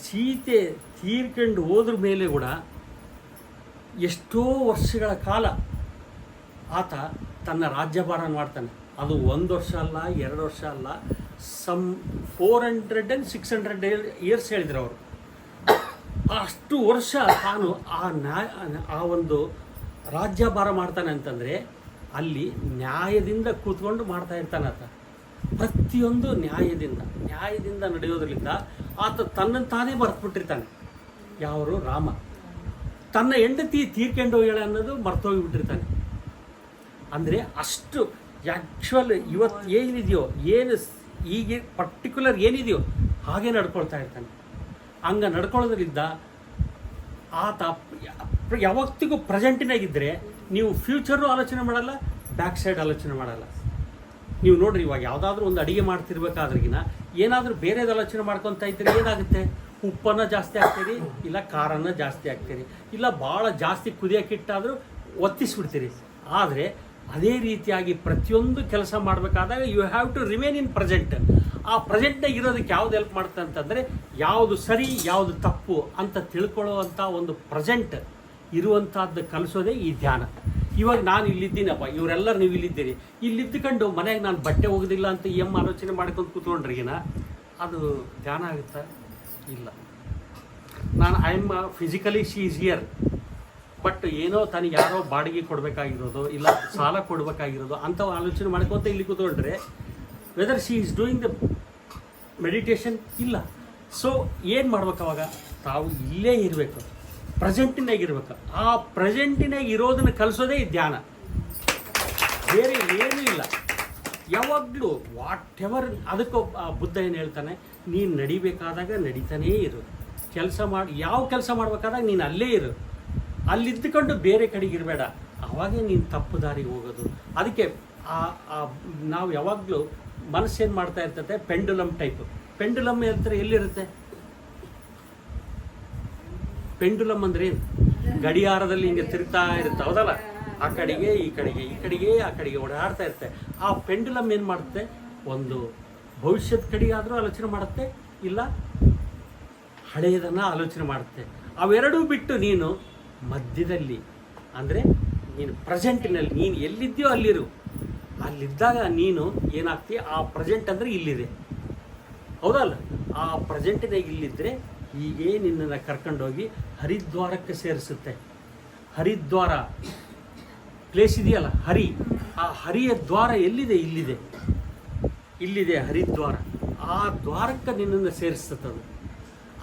ಸೀತೆ ತೀರ್ಕೊಂಡು ಹೋದ್ರ ಮೇಲೆ ಕೂಡ ಎಷ್ಟೋ ವರ್ಷಗಳ ಕಾಲ ಆತ ತನ್ನ ರಾಜ್ಯಭಾರ ಮಾಡ್ತಾನೆ. ಅದು 1 ವರ್ಷ ಅಲ್ಲ, 2 ವರ್ಷ ಅಲ್ಲ, 400 and 600 ಇಯರ್ಸ್ ಹೇಳಿದ್ರು ಅವರು. ಅಷ್ಟು ವರ್ಷ ತಾನು ಆ ಒಂದು ರಾಜ್ಯಭಾರ ಮಾಡ್ತಾನೆ ಅಂತಂದರೆ ಅಲ್ಲಿ ನ್ಯಾಯದಿಂದ ಕೂತ್ಕೊಂಡು ಮಾಡ್ತಾ ಇರ್ತಾನೆ ಆತ. ಪ್ರತಿಯೊಂದು ನ್ಯಾಯದಿಂದ ನಡೆಯೋದ್ರಿಂದ ಆತ ತನ್ನನ್ನು ತಾನೇ ಬರೆದ್ಬಿಟ್ಟಿರ್ತಾನೆ. ಯಾರು? ರಾಮ. ತನ್ನ ಹೆಂಡತಿ ತೀರ್ಕೊಂಡು ಹೋಗ್ಯಾಳೆ ಅನ್ನೋದು ಮರ್ತೋಗಿಬಿಟ್ಟಿರ್ತಾನೆ. ಅಂದರೆ ಅಷ್ಟು ಆ್ಯಕ್ಚುಯಲ್ ಇವತ್ತು ಏನಿದೆಯೋ, ಈಗ ಪರ್ಟಿಕ್ಯುಲರ್ ಏನಿದೆಯೋ ಹಾಗೆ ನಡ್ಕೊಳ್ತಾ ಇರ್ತಾನೆ. ಹಂಗೆ ನಡ್ಕೊಳ್ಳೋದ್ರಿಂದ ಆತ ಯಾವತ್ತಿಗೂ ಪ್ರೆಸೆಂಟಿನಾಗಿದ್ದರೆ ನೀವು ಫ್ಯೂಚರು ಆಲೋಚನೆ ಮಾಡಲ್ಲ, ಬ್ಯಾಕ್ ಸೈಡ್ ಆಲೋಚನೆ ಮಾಡಲ್ಲ. ನೀವು ನೋಡ್ರಿ, ಇವಾಗ ಯಾವುದಾದ್ರೂ ಒಂದು ಅಡುಗೆ ಮಾಡ್ತಿರ್ಬೇಕಾದ್ರಿಗಿನ ಏನಾದರೂ ಬೇರೆದು ಆಲೋಚನೆ ಮಾಡ್ಕೊತಾ ಇದ್ದರೆ ಏನಾಗುತ್ತೆ? ಉಪ್ಪನ್ನು ಜಾಸ್ತಿ ಹಾಕ್ತೀರಿ, ಇಲ್ಲ ಖಾರನ್ನು ಜಾಸ್ತಿ ಹಾಕ್ತೀರಿ, ಇಲ್ಲ ಭಾಳ ಜಾಸ್ತಿ ಕುದಿಯೋಕ್ಕಿಟ್ಟಾದರೂ ಒತ್ತಿಸ್ಬಿಡ್ತೀರಿ. ಆದರೆ ಅದೇ ರೀತಿಯಾಗಿ ಪ್ರತಿಯೊಂದು ಕೆಲಸ ಮಾಡಬೇಕಾದಾಗ you have to remain in present. ಆ ಪ್ರೆಸೆಂಟ್ನಾಗ ಇರೋದಕ್ಕೆ ಯಾವ್ದು ಹೆಲ್ಪ್ ಮಾಡುತ್ತೆ ಅಂತಂದರೆ ಯಾವುದು ಸರಿ, ಯಾವುದು ತಪ್ಪು ಅಂತ ತಿಳ್ಕೊಳ್ಳುವಂಥ ಒಂದು ಪ್ರೆಸೆಂಟ್ ಇರುವಂಥದ್ದು ಕಲಿಸೋದೇ ಈ ಧ್ಯಾನ. ಇವಾಗ ನಾನು ಇಲ್ಲಿದ್ದೀನಪ್ಪ, ಇವರೆಲ್ಲರೂ ನೀವು ಇಲ್ಲಿದ್ದೀರಿ, ಇಲ್ಲಿದ್ದುಕೊಂಡು ಮನೆಗೆ ನಾನು ಬಟ್ಟೆ ಹೋಗೋದಿಲ್ಲ ಅಂತ ಆಲೋಚನೆ ಮಾಡ್ಕೊಂಡು ಕೂತ್ಕೊಂಡ್ರಿಗಿನ ಅದು ಧ್ಯಾನ ಆಗುತ್ತಾ? ಇಲ್ಲ. ನಾನು I am physically she is here, but ಏನೋ ತನಗೆ ಯಾರೋ ಬಾಡಿಗೆ ಕೊಡಬೇಕಾಗಿರೋದು, ಇಲ್ಲ ಸಾಲ ಕೊಡಬೇಕಾಗಿರೋದು ಅಂಥವು ಆಲೋಚನೆ ಮಾಡ್ಕೊತ ಇಲ್ಲಿ ಕೂತ್ಕೊಂಡ್ರೆ whether she is doing the meditation ಇಲ್ಲ. ಸೊ ಏನು ಮಾಡ್ಬೇಕು ಅವಾಗ? ತಾವು ಇಲ್ಲೇ ಇರಬೇಕು, ಪ್ರೆಸೆಂಟಿನಾಗಿರ್ಬೇಕು. ಆ ಪ್ರೆಸೆಂಟಿನಾಗ ಇರೋದನ್ನು ಕಲಿಸೋದೇ ಈ ಧ್ಯಾನ, ಬೇರೆ ಏನೂ ಇಲ್ಲ. ಯಾವಾಗಲೂ ವಾಟ್ ಎವರ್. ಅದಕ್ಕೂ ಬುದ್ಧ ಏನು ಹೇಳ್ತಾನೆ? ನೀನು ನಡಿಬೇಕಾದಾಗ ನಡೀತಾನೇ ಇರು, ಯಾವ ಕೆಲಸ ಮಾಡಬೇಕಾದಾಗ ನೀನು ಅಲ್ಲೇ ಇರು, ಅಲ್ಲಿದ್ದುಕೊಂಡು ಬೇರೆ ಕಡೆಗೆ ಇರಬೇಡ. ಆವಾಗೇ ನೀನು ತಪ್ಪು ದಾರಿಗೆ ಹೋಗೋದು. ಅದಕ್ಕೆ ನಾವು ಯಾವಾಗಲೂ ಮನಸ್ಸೇನು ಮಾಡ್ತಾ ಇರ್ತದೆ? Pendulum type. ಪೆಂಡುಲಮ್ ಹತ್ರ ಎಲ್ಲಿರುತ್ತೆ? ಪೆಂಡುಲಮ್ ಅಂದ್ರೆ ಏನು? ಗಡಿಯಾರದಲ್ಲಿ ಹಿಂಗೆ ತಿರುಗ್ತಾ ಇರುತ್ತೆ, ಹೌದಲ್ಲ? ಆ ಕಡೆಗೆ ಈ ಕಡೆಗೆ, ಈ ಕಡೆಗೆ ಆ ಕಡೆಗೆ ಓಡಾಡ್ತಾ ಇರುತ್ತೆ. ಆ ಪೆಂಡುಲಮ್ ಏನು ಮಾಡುತ್ತೆ? ಒಂದು ಭವಿಷ್ಯದ ಕಡೆಗೆ ಆದರೂ ಆಲೋಚನೆ ಮಾಡುತ್ತೆ, ಇಲ್ಲ ಹಳೆಯದನ್ನು ಆಲೋಚನೆ ಮಾಡುತ್ತೆ. ಅವೆರಡೂ ಬಿಟ್ಟು ನೀನು ಮಧ್ಯದಲ್ಲಿ, ಅಂದರೆ ನೀನು ಪ್ರೆಸೆಂಟಿನಲ್ಲಿ ನೀನು ಎಲ್ಲಿದ್ದೀಯೋ ಅಲ್ಲಿರು. ಅಲ್ಲಿದ್ದಾಗ ನೀನು ಏನಾಗ್ತೀಯ? ಆ ಪ್ರೆಸೆಂಟ್ ಅಂದರೆ ಇಲ್ಲಿದೆ, ಹೌದಲ್ಲ? ಆ ಪ್ರೆಸೆಂಟಿನಾಗ ಇಲ್ಲಿದ್ದರೆ ಹೀಗೇ ನಿನ್ನನ್ನು ಕರ್ಕೊಂಡೋಗಿ ಹರಿದ್ವಾರಕ್ಕೆ ಸೇರಿಸುತ್ತೆ. ಹರಿದ್ವಾರ ಪ್ಲೇಸ್ ಇದೆಯಲ್ಲ, ಆ ಹರಿಯ ದ್ವಾರ ಎಲ್ಲಿದೆ? ಇಲ್ಲಿದೆ ಹರಿದ್ವಾರ. ಆ ದ್ವಾರಕ್ಕೆ ನಿನ್ನನ್ನು ಸೇರಿಸ್ತದೆ.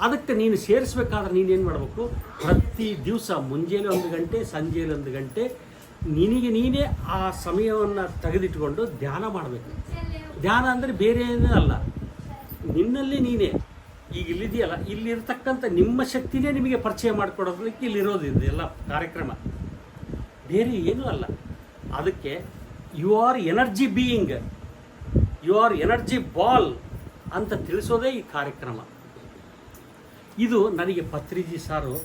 ಅದಕ್ಕೆ ನೀನು ಸೇರಿಸ್ಬೇಕಾದ್ರೆ ನೀನೇನು ಮಾಡಬೇಕು? ಪ್ರತಿ ದಿವಸ ಮುಂಜಾನೆ 1 ಗಂಟೆ, ಸಂಜೆಯಲ್ಲಿ 1 ಗಂಟೆ ನಿನಗೆ ನೀನೇ ಆ ಸಮಯವನ್ನು ತೆಗೆದಿಟ್ಕೊಂಡು ಧ್ಯಾನ ಮಾಡಬೇಕು. ಧ್ಯಾನ ಅಂದರೆ ಬೇರೆ ಏನೂ ಅಲ್ಲ, ನಿನ್ನಲ್ಲಿ ನೀನೇ. ಈಗ ಇಲ್ಲಿದೆಯಲ್ಲ, ಇಲ್ಲಿರ್ತಕ್ಕಂಥ ನಿಮ್ಮ ಶಕ್ತಿನೇ ನಿಮಗೆ ಪರಿಚಯ ಮಾಡಿಕೊಡೋದಕ್ಕೆ ಇಲ್ಲಿರೋದು ಇದೆಲ್ಲ ಕಾರ್ಯಕ್ರಮ, ಬೇರೆ ಏನೂ ಅಲ್ಲ. ಅದಕ್ಕೆ you are energy being, you are energy ball ಅಂತ ತಿಳಿಸೋದೇ ಈ ಕಾರ್ಯಕ್ರಮ. ಇದು ನನಗೆ ಪತ್ರಿಜಿ ಸಾರು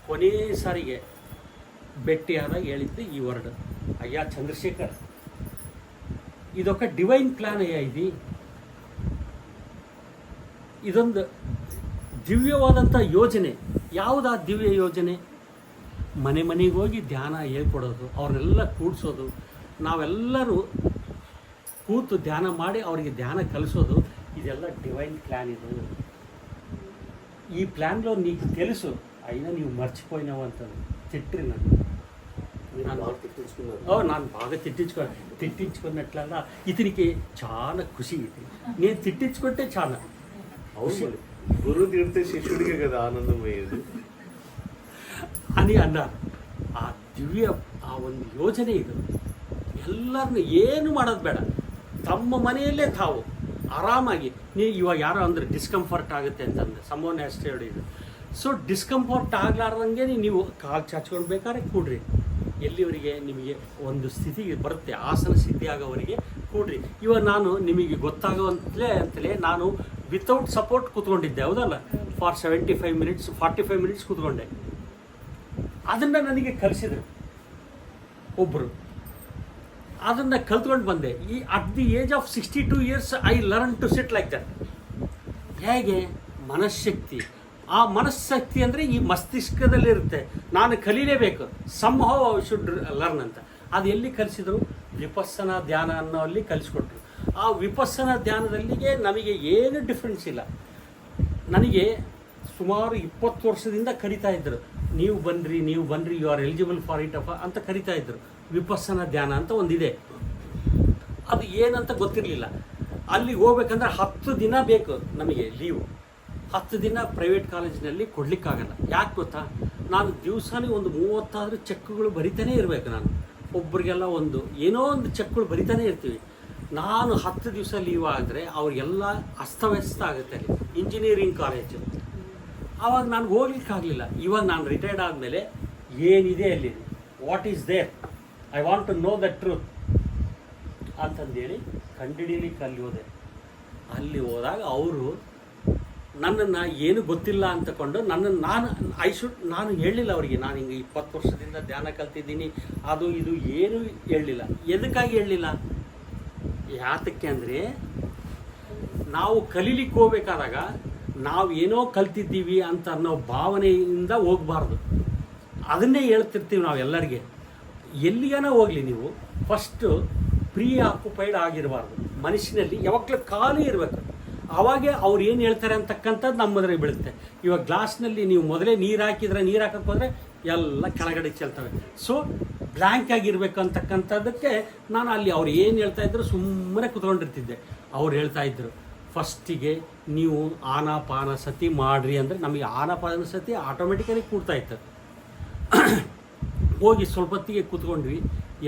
ಕೊನೇ ಸಾರಿಗೆ ಭೇಟಿಯಾದಾಗ ಹೇಳಿದ್ದು ಈ ವರ್ಡ್. ಅಯ್ಯ ಚಂದ್ರಶೇಖರ್, ಇದೊಕ್ಕ ಡಿವೈನ್ ಪ್ಲಾನ್ ಅಯ್ಯ. ಇದೊಂದು ದಿವ್ಯವಾದಂಥ ಯೋಜನೆ. ಯಾವುದಾ ದಿವ್ಯ ಯೋಜನೆ? ಮನೆ ಮನೆಗೆ ಹೋಗಿ ಧ್ಯಾನ ಹೇಳ್ಕೊಡೋದು, ಅವ್ರನ್ನೆಲ್ಲ ಕೂಡಿಸೋದು, ನಾವೆಲ್ಲರೂ ಕೂತು ಧ್ಯಾನ ಮಾಡಿ ಅವರಿಗೆ ಧ್ಯಾನ ಕಲಿಸೋದು, ಇದೆಲ್ಲ ಡಿವೈನ್ ಪ್ಲ್ಯಾನ್ ಇದು. ఈ ప్లాన్లో నీకు తెలుసు, అయినా నీవు మర్చిపోయినావు అంటాను. తిట్టిరి ನಾನು బాగా తిట్టించుకున్నట్లల్లా ఇతనికి చాలా ఖుషి. ఇది నేను తిట్టించుకుంటే చాలా అవును. గురువు తిడితే శిష్యుడికే కదా ఆనందం అయ్యేది అని అన్నారు. ఆ ದಿವ್ಯ ಆ ಒಂದು ಯೋಜನೆ ಇದು. ಎಲ್ಲರನ್ನೂ ಏನು ಮಾಡೋದು ಬೇಡ, ತಮ್ಮ ಮನೆಯಲ್ಲೇ ತಾವು ಆರಾಮಾಗಿ. ಇವಾಗ ಯಾರೋ ಅಂದರೆ ಡಿಸ್ಕಂಫರ್ಟ್ ಆಗುತ್ತೆ ಅಂತಂದರೆ ಸಮ್ಮೋನ್ ಅಷ್ಟೇ ಹೊಡಿದು. ಸೊ ಡಿಸ್ಕಂಫರ್ಟ್ ಆಗಲಾರ್ದಂಗೆ ನೀವು ಕಾಲು ಚಾಚ್ಕೊಂಡು ಬೇಕಾದ್ರೆ ಕೂಡ್ರಿ. ಎಲ್ಲಿವರೆಗೆ ನಿಮಗೆ ಒಂದು ಸ್ಥಿತಿಗೆ ಬರುತ್ತೆ, ಆಸನ ಸಿದ್ಧಿ ಆಗೋವರೆಗೆ ಕೂಡ್ರಿ. ಇವಾಗ ನಾನು ನಿಮಗೆ ಗೊತ್ತಾಗುವಂತಲೇ ನಾನು ವಿತೌಟ್ ಸಪೋರ್ಟ್ ಕೂತ್ಕೊಂಡಿದ್ದೆ, ಹೌದಲ್ಲ, ಫಾರ್ 75 ಮಿನಿಟ್ಸ್ 45 ಮಿನಿಟ್ಸ್ ಕೂತ್ಕೊಂಡೆ. ಅದನ್ನು ನನಗೆ ಕಲಿಸಿದರು ಒಬ್ಬರು, ಅದನ್ನು ಕಲ್ತ್ಕೊಂಡು ಬಂದೆ. At the age of 62 years I learn to sit like that. ಹೇಗೆ? ಮನಃಶಕ್ತಿ. ಆ ಮನಃಶಕ್ತಿ ಅಂದರೆ ಈ ಮಸ್ತಿಷ್ಕದಲ್ಲಿರುತ್ತೆ, ನಾನು ಕಲೀಲೇಬೇಕು, ಸಮ್ಹೌ ಐ ಶುಡ್ ಲರ್ನ್ ಅಂತ. ಅದು ಎಲ್ಲಿ ಕಲಿಸಿದ್ರು? ವಿಪಸ್ಸನ ಧ್ಯಾನ ಅನ್ನೋ ಅಲ್ಲಿ ಕಲಿಸ್ಕೊಟ್ರು. ಆ ವಿಪಸ್ಸನ ಧ್ಯಾನದಲ್ಲಿಗೆ ನಮಗೆ ಏನು ಡಿಫ್ರೆನ್ಸ್ ಇಲ್ಲ. ನನಗೆ ಸುಮಾರು 20 ವರ್ಷದಿಂದ ಕರಿತಾ ಇದ್ದರು, ನೀವು ಬನ್ನಿರಿ you are eligible for it ಅಂತ ಕರಿತಾ ಇದ್ದರು. ವಿಪಸ್ಸನ ಧ್ಯಾನ ಅಂತ ಒಂದಿದೆ, ಅದು ಏನಂತ ಗೊತ್ತಿರಲಿಲ್ಲ. ಅಲ್ಲಿಗೆ ಹೋಗ್ಬೇಕಂದ್ರೆ 10 ದಿನ ಬೇಕು ನಮಗೆ ಲೀವು. 10 ದಿನ ಪ್ರೈವೇಟ್ ಕಾಲೇಜಿನಲ್ಲಿ ಕೊಡಲಿಕ್ಕಾಗಲ್ಲ. ಯಾಕೆ ಗೊತ್ತಾ? ನಾನು ದಿವಸನೇ ಒಂದು 30 ಚೆಕ್ಗಳು ಬರಿತಾನೇ ಇರಬೇಕು. ನಾನು ಒಬ್ಬರಿಗೆಲ್ಲ ಏನೋ ಒಂದು ಚೆಕ್ಗಳು ಬರಿತಾನೇ ಇರ್ತೀವಿ. ನಾನು 10 ದಿವಸ ಲೀವ್ ಆದರೆ ಅವ್ರಿಗೆಲ್ಲ ಅಸ್ತವ್ಯಸ್ತ ಆಗುತ್ತೆ ಅಲ್ಲಿ, ಇಂಜಿನಿಯರಿಂಗ್ ಕಾಲೇಜು. ಆವಾಗ ನಾನು ಹೋಗ್ಲಿಕ್ಕಾಗಲಿಲ್ಲ. ಇವಾಗ ನಾನು ರಿಟೈರ್ಡ್ ಆದಮೇಲೆ ಏನಿದೆ ಅಲ್ಲಿ, what is there, I want to know the truth ಅಂತಂದೇಳಿ ಕಂಡಿಡಿಲಿಕ್ಕೆ ಅಲ್ಲಿ ಹೋದೆ. ಅಲ್ಲಿ ಹೋದಾಗ ಅವರು ನನ್ನನ್ನು ಏನು ಗೊತ್ತಿಲ್ಲ ಅಂತಕೊಂಡು ನಾನು ಹೇಳಲಿಲ್ಲ ಅವರಿಗೆ, ನಾನು ಹಿಂಗೆ 20 ವರ್ಷದಿಂದ ಧ್ಯಾನ ಕಲ್ತಿದ್ದೀನಿ, ಅದು ಇದು ಏನು ಹೇಳಲಿಲ್ಲ. ಎದಕ್ಕಾಗಿ ಹೇಳಲಿಲ್ಲ? ಯಾತಕ್ಕೆ ಅಂದರೆ ನಾವು ಕಲೀಲಿಕ್ಕೆ ಹೋಗ್ಬೇಕಾದಾಗ ನಾವು ಏನೋ ಕಲ್ತಿದ್ದೀವಿ ಅಂತ ಅನ್ನೋ ಭಾವನೆಯಿಂದ ಹೋಗಬಾರ್ದು. ಅದನ್ನೇ ಹೇಳ್ತಿರ್ತೀವಿ ನಾವು ಎಲ್ಲರಿಗೆ. ಎಲ್ಲಿಗಾನ ಹೋಗಲಿ ನೀವು ಫಸ್ಟು ಪ್ರೀ ಆಕ್ಯುಪೈಡ್ ಆಗಿರಬಾರ್ದು. ಮನುಷ್ಯನಲ್ಲಿ ಯಾವಾಗಲೂ ಖಾಲಿ ಇರಬೇಕು. ಆವಾಗೇ ಅವ್ರು ಏನು ಹೇಳ್ತಾರೆ ಅಂತಕ್ಕಂಥದ್ದು ನಮ್ಮದ್ರೆ ಬೀಳುತ್ತೆ. ಇವಾಗ ಗ್ಲಾಸ್ನಲ್ಲಿ ನೀವು ಮೊದಲೇ ನೀರು ಹಾಕಕ್ಕೆ ಹೋದರೆ ಎಲ್ಲ ಕೆಳಗಡೆ ಚೆಲ್ತವೆ. ಸೊ ಬ್ಲ್ಯಾಂಕ್ ಆಗಿರ್ಬೇಕು ಅಂತಕ್ಕಂಥದ್ದಕ್ಕೆ ನಾನು ಅಲ್ಲಿ ಅವ್ರು ಏನು ಹೇಳ್ತಾ ಇದ್ರು ಸುಮ್ಮನೆ ಕುತ್ಕೊಂಡಿರ್ತಿದ್ದೆ. ಅವ್ರು ಹೇಳ್ತಾ ಇದ್ರು, ಫಸ್ಟಿಗೆ ನೀವು ಆನಾಪಾನ ಸತಿ ಮಾಡಿರಿ ಅಂದರೆ ನಮಗೆ ಆನಾಪಾನ ಸತಿ ಆಟೋಮೆಟಿಕಲಿ ಕೂಡ್ತಾ ಇತ್ತು. ಹೋಗಿ ಸ್ವಲ್ಪ ಹೊತ್ತಿಗೆ ಕೂತ್ಕೊಂಡ್ವಿ.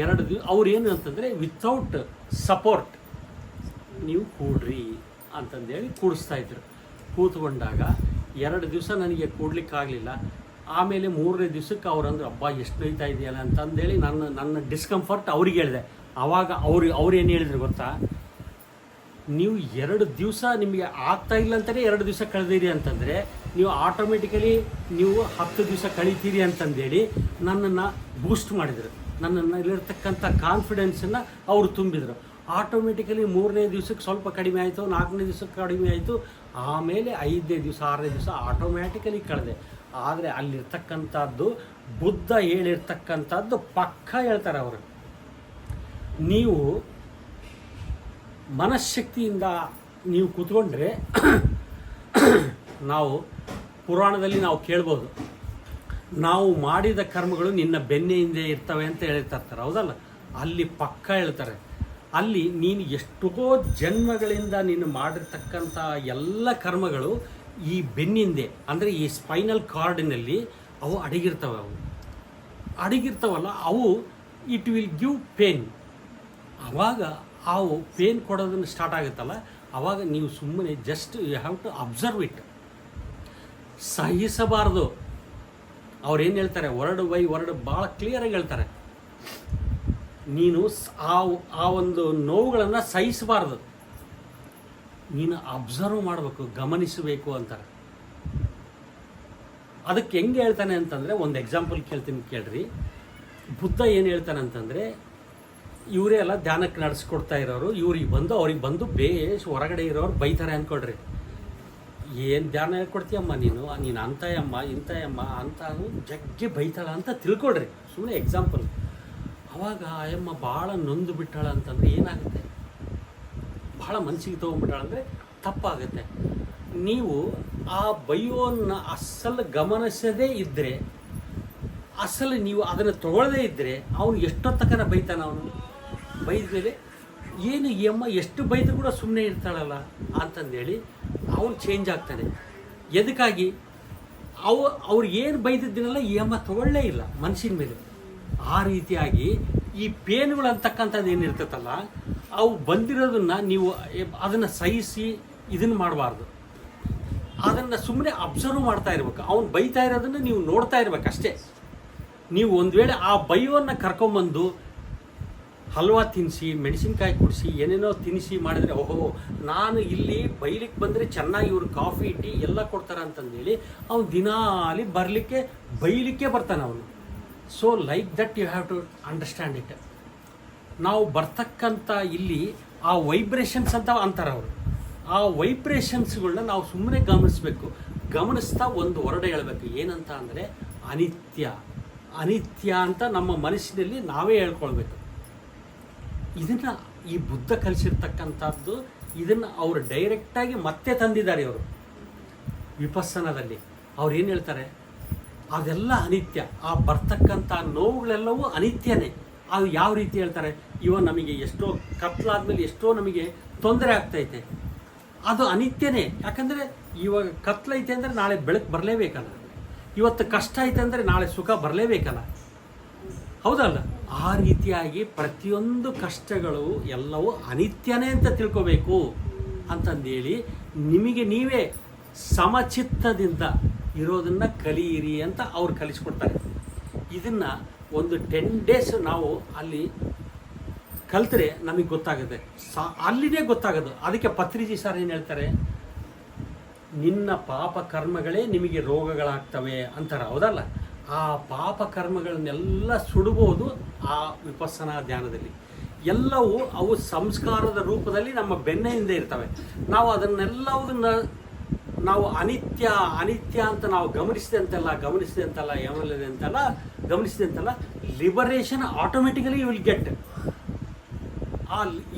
2 ದಿವಸ ಅವ್ರು ಏನು ಅಂತಂದರೆ ವಿತೌಟ್ ಸಪೋರ್ಟ್ ನೀವು ಕೂಡ್ರಿ ಅಂತಂದೇಳಿ ಕೂಡಿಸ್ತಾಯಿದ್ರು. ಕೂತ್ಕೊಂಡಾಗ 2 ದಿವಸ ನನಗೆ ಕೂಡ್ಲಿಕ್ಕಾಗಲಿಲ್ಲ. ಆಮೇಲೆ 3ನೇ ದಿವಸಕ್ಕೆ ಅವ್ರಂದ್ರೆ ಅಬ್ಬಾ ಎಷ್ಟು ನೋಯ್ತಾ ಇದೆಯಲ್ಲ ಅಂತಂದೇಳಿ ನನ್ನ ಡಿಸ್ಕಂಫರ್ಟ್ ಅವ್ರಿಗೆ ಹೇಳಿದೆ. ಆವಾಗ ಅವ್ರು ಏನು ಹೇಳಿದ್ರು ಗೊತ್ತಾ? ನೀವು 2 ದಿವಸ ನಿಮಗೆ ಆಗ್ತಾ ಇಲ್ಲ ಅಂತಲೇ 2 ದಿವಸ ಕಳೆದಿರಿ ಅಂತಂದರೆ ನೀವು ಆಟೋಮೆಟಿಕಲಿ ನೀವು 10 ದಿವಸ ಕಳೀತೀರಿ ಅಂತಂದೇಳಿ ನನ್ನನ್ನು ಬೂಸ್ಟ್ ಮಾಡಿದರು. ನನ್ನಲ್ಲಿರ್ತಕ್ಕಂಥ ಕಾನ್ಫಿಡೆನ್ಸನ್ನು ಅವರು ತುಂಬಿದರು. ಆಟೋಮೆಟಿಕಲಿ 3ನೇ ದಿವಸಕ್ಕೆ ಸ್ವಲ್ಪ ಕಡಿಮೆ ಆಯಿತು, 4ನೇ ದಿವಸಕ್ಕೆ ಕಡಿಮೆ ಆಯಿತು, ಆಮೇಲೆ 5ನೇ ದಿವಸ 6ನೇ ದಿವಸ ಆಟೋಮ್ಯಾಟಿಕಲಿ ಕಳೆದೆ. ಆದರೆ ಅಲ್ಲಿರ್ತಕ್ಕಂಥದ್ದು ಬುದ್ಧ ಹೇಳಿರ್ತಕ್ಕಂಥದ್ದು ಪಕ್ಕ ಹೇಳ್ತಾರೆ ಅವರು. ನೀವು ಮನಃಶಕ್ತಿಯಿಂದ ನೀವು ಕೂತ್ಕೊಂಡ್ರೆ ನಾವು ಪುರಾಣದಲ್ಲಿ ನಾವು ಕೇಳ್ಬೋದು, ನಾವು ಮಾಡಿದ ಕರ್ಮಗಳು ನಿನ್ನ ಬೆನ್ನೆ ಹಿಂದೆ ಇರ್ತವೆ ಅಂತ ಹೇಳ್ತಿರ್ತಾರೆ, ಹೌದಲ್ಲ? ಅಲ್ಲಿ ಪಕ್ಕ ಹೇಳ್ತಾರೆ. ಅಲ್ಲಿ ನೀನು ಎಷ್ಟೋ ಜನ್ಮಗಳಿಂದ ನೀನು ಮಾಡಿರ್ತಕ್ಕಂಥ ಎಲ್ಲ ಕರ್ಮಗಳು ಈ ಬೆನ್ನಿಂದೆ ಅಂದರೆ ಈ ಸ್ಪೈನಲ್ ಕಾರ್ಡಿನಲ್ಲಿ ಅವು ಅಡಗಿರ್ತವಲ್ಲ ಅವು ಇಟ್ ವಿಲ್ ಗಿವ್ ಪೇನ್. ಆವಾಗ ಅವು ಪೇನ್ ಕೊಡೋದನ್ನು ಸ್ಟಾರ್ಟ್ ಆಗುತ್ತಲ್ಲ, ಆವಾಗ ನೀವು ಸುಮ್ಮನೆ just you have to observe it. ಸಹಿಸಬಾರ್ದು. ಅವ್ರೇನು ಹೇಳ್ತಾರೆ, ವರ್ಡ್ ಬೈ ವರ್ಡ್ ಭಾಳ ಕ್ಲಿಯರಾಗಿ ಹೇಳ್ತಾರೆ. ನೀನು ಆ ಒಂದು ನೋವುಗಳನ್ನು ಸಹಿಸಬಾರ್ದು, ನೀನು ಅಬ್ಸರ್ವ್ ಮಾಡಬೇಕು, ಗಮನಿಸಬೇಕು ಅಂತಾರೆ. ಅದಕ್ಕೆ ಹೆಂಗೆ ಹೇಳ್ತಾನೆ ಅಂತಂದರೆ ಒಂದು ಎಕ್ಸಾಂಪಲ್ ಕೇಳ್ರಿ. ಬುದ್ಧ ಏನು ಹೇಳ್ತಾನೆ ಅಂತಂದರೆ, ಇವರೇ ಎಲ್ಲ ಧ್ಯಾನಕ್ಕೆ ನಡೆಸ್ಕೊಡ್ತಾ ಇರೋರು, ಅವ್ರಿಗೆ ಬಂದು ಹೊರಗಡೆ ಇರೋರು ಬೈತಾರೆ ಅಂದ್ಕೊಳ್ರಿ. ಏನು ಧ್ಯಾನ ಹೇಳ್ಕೊಡ್ತೀಯಮ್ಮ ನೀನು ಅಂತಾಯಮ್ಮ ಇಂತಾಯಮ್ಮ ಅಂತ ಜಗ್ಗಿ ಬೈತಾಳ ಅಂತ ತಿಳ್ಕೊಳ್ರಿ, ಸುಮ್ಮನೆ ಎಕ್ಸಾಂಪಲ್. ಅವಾಗ ಆಯಮ್ಮ ಭಾಳ ನೊಂದು ಬಿಟ್ಟಾಳ ಅಂತಂದರೆ ಏನಾಗುತ್ತೆ, ಭಾಳ ಮನಸ್ಸಿಗೆ ತೊಗೊಂಡ್ಬಿಟ್ಟಾಳಂದರೆ ತಪ್ಪಾಗುತ್ತೆ. ನೀವು ಆ ಬೈಯೋನ್ನ ಅಸಲು ಗಮನಿಸದೇ ಇದ್ದರೆ, ಅಸಲು ನೀವು ಅದನ್ನು ತೊಗೊಳ್ಳದೇ ಇದ್ದರೆ ಅವನು ಎಷ್ಟೊತ್ತಕನ ಬೈತಾನ. ಅವನು ಬೈದ ಮೇಲೆ ಏನು ಈ ಅಮ್ಮ ಎಷ್ಟು ಬೈದರೂ ಕೂಡ ಸುಮ್ಮನೆ ಇರ್ತಾಳಲ್ಲ ಅಂತಂದೇಳಿ ಅವನು ಚೇಂಜ್ ಆಗ್ತಾನೆ. ಎದಕ್ಕಾಗಿ ಅವ್ರಿಗೆ ಏನು ಬೈದಿದ್ದೀನಲ್ಲ ಈ ಅಮ್ಮ ತೊಗೊಳ್ಳೇ ಇಲ್ಲ ಮನಸ್ಸಿನ ಮೇಲೆ. ಆ ರೀತಿಯಾಗಿ ಈ ಪೇನ್ಗಳು ಅಂತಕ್ಕಂಥದ್ದು ಏನಿರ್ತೈತಲ್ಲ, ಅವು ಬಂದಿರೋದನ್ನು ನೀವು ಅದನ್ನು ಸಹಿಸಿ ಇದನ್ನು ಮಾಡಬಾರ್ದು. ಅದನ್ನು ಸುಮ್ಮನೆ ಅಬ್ಸರ್ವ್ ಮಾಡ್ತಾ ಇರ್ಬೇಕು. ಅವ್ನು ಬೈತಾ ಇರೋದನ್ನು ನೀವು ನೋಡ್ತಾ ಇರ್ಬೇಕು ಅಷ್ಟೇ. ನೀವು ಒಂದು ವೇಳೆ ಆ ಬೈಯೋನ್ನು ಕರ್ಕೊಂಬಂದು ಹಲ್ವಾ ತಿನ್ನಿಸಿ, ಮೆಣಸಿನ್ಕಾಯಿ ಕುಡಿಸಿ, ಏನೇನೋ ತಿನ್ನಿಸಿ ಮಾಡಿದರೆ, ಓಹೋ ನಾನು ಇಲ್ಲಿ ಬೈಲಿಕ್ಕೆ ಬಂದರೆ ಚೆನ್ನಾಗಿ ಇವರು ಕಾಫಿ ಟೀ ಎಲ್ಲ ಕೊಡ್ತಾರೆ ಅಂತಂದೇಳಿ ಅವ್ನು ದಿನಾಲಿ ಬರಲಿಕ್ಕೆ ಬೈಲಿಕ್ಕೆ ಬರ್ತಾನೆ ಅವನು. So like that you have to understand it. ನಾವು ಬರ್ತಕ್ಕಂಥ ಇಲ್ಲಿ ಆ ವೈಬ್ರೇಷನ್ಸ್ ಅಂತ ಅಂತಾರೆ ಅವರು. ಆ ವೈಬ್ರೇಷನ್ಸ್ಗಳನ್ನ ನಾವು ಸುಮ್ಮನೆ ಗಮನಿಸಬೇಕು. ಗಮನಿಸ್ತಾ ಒಂದು ಹೊರಡೆ ಹೇಳಬೇಕು, ಏನಂತ ಅಂದರೆ ಅನಿತ್ಯ ಅನಿತ್ಯ ಅಂತ ನಮ್ಮ ಮನಸ್ಸಿನಲ್ಲಿ ನಾವೇ ಹೇಳ್ಕೊಳ್ಬೇಕು. ಇದನ್ನು ಈ ಬುದ್ಧ ಕಲಿಸಿರ್ತಕ್ಕಂಥದ್ದು, ಇದನ್ನು ಅವರು ಡೈರೆಕ್ಟಾಗಿ ಮತ್ತೆ ತಂದಿದ್ದಾರೆ ಇವರು ವಿಪಸ್ಸನದಲ್ಲಿ. ಅವ್ರು ಏನು ಹೇಳ್ತಾರೆ, ಅದೆಲ್ಲ ಅನಿತ್ಯ. ಆ ಬರ್ತಕ್ಕಂಥ ನೋವುಗಳೆಲ್ಲವೂ ಅನಿತ್ಯನೇ. ಅದು ಯಾವ ರೀತಿ ಹೇಳ್ತಾರೆ, ನಮಗೆ ಎಷ್ಟೋ ಕತ್ಲಾದ್ಮೇಲೆ ಎಷ್ಟೋ ನಮಗೆ ತೊಂದರೆ ಆಗ್ತೈತೆ, ಅದು ಅನಿತ್ಯನೇ. ಯಾಕಂದರೆ ಇವಾಗ ಕತ್ಲೈತೆ ಅಂದರೆ ನಾಳೆ ಬೆಳಕು ಬರಲೇಬೇಕಲ್ಲ, ಇವತ್ತು ಕಷ್ಟ ಐತೆ ಅಂದರೆ ನಾಳೆ ಸುಖ ಬರಲೇಬೇಕಲ್ಲ, ಹೌದಲ್ಲ? ಆ ರೀತಿಯಾಗಿ ಪ್ರತಿಯೊಂದು ಕಷ್ಟಗಳು ಎಲ್ಲವೂ ಅನಿತ್ಯನೇ ಅಂತ ತಿಳ್ಕೋಬೇಕು ಅಂತಂದೇಳಿ ನಿಮಗೆ ನೀವೇ ಸಮಚಿತ್ತದಿಂದ ಇರೋದನ್ನು ಕಲಿಯಿರಿ ಅಂತ ಅವ್ರು ಕಲಿಸ್ಕೊಡ್ತಾರೆ. ಇದನ್ನು ಒಂದು 10 days ನಾವು ಅಲ್ಲಿ ಕಲ್ತ್ರೆ ನಮಗೆ ಗೊತ್ತಾಗುತ್ತೆ, ಅಲ್ಲಿನೇ ಗೊತ್ತಾಗೋದು. ಅದಕ್ಕೆ ಪತ್ರಿಜಿ ಸರ್ ಏನು ಹೇಳ್ತಾರೆ, ನಿನ್ನ ಪಾಪ ಕರ್ಮಗಳೇ ನಿಮಗೆ ರೋಗಗಳಾಗ್ತವೆ ಅಂತಾರೆ, ಹೌದಲ್ಲ? ಆ ಪಾಪ ಕರ್ಮಗಳನ್ನೆಲ್ಲ ಸುಡಬಹುದು ಆ ವಿಪಸ್ಸನಾ ಧ್ಯಾನದಲ್ಲಿ. ಎಲ್ಲವೂ ಅವು ಸಂಸ್ಕಾರದ ರೂಪದಲ್ಲಿ ನಮ್ಮ ಬೆನ್ನ ಹಿಂದೆ ಇರ್ತವೆ. ನಾವು ಅದನ್ನೆಲ್ಲವುದನ್ನು ನಾವು ಅನಿತ್ಯ ಅನಿತ್ಯ ಅಂತ ನಾವು ಗಮನಿಸಿದೆ ಅಂತಲ್ಲ liberation automatically you will get.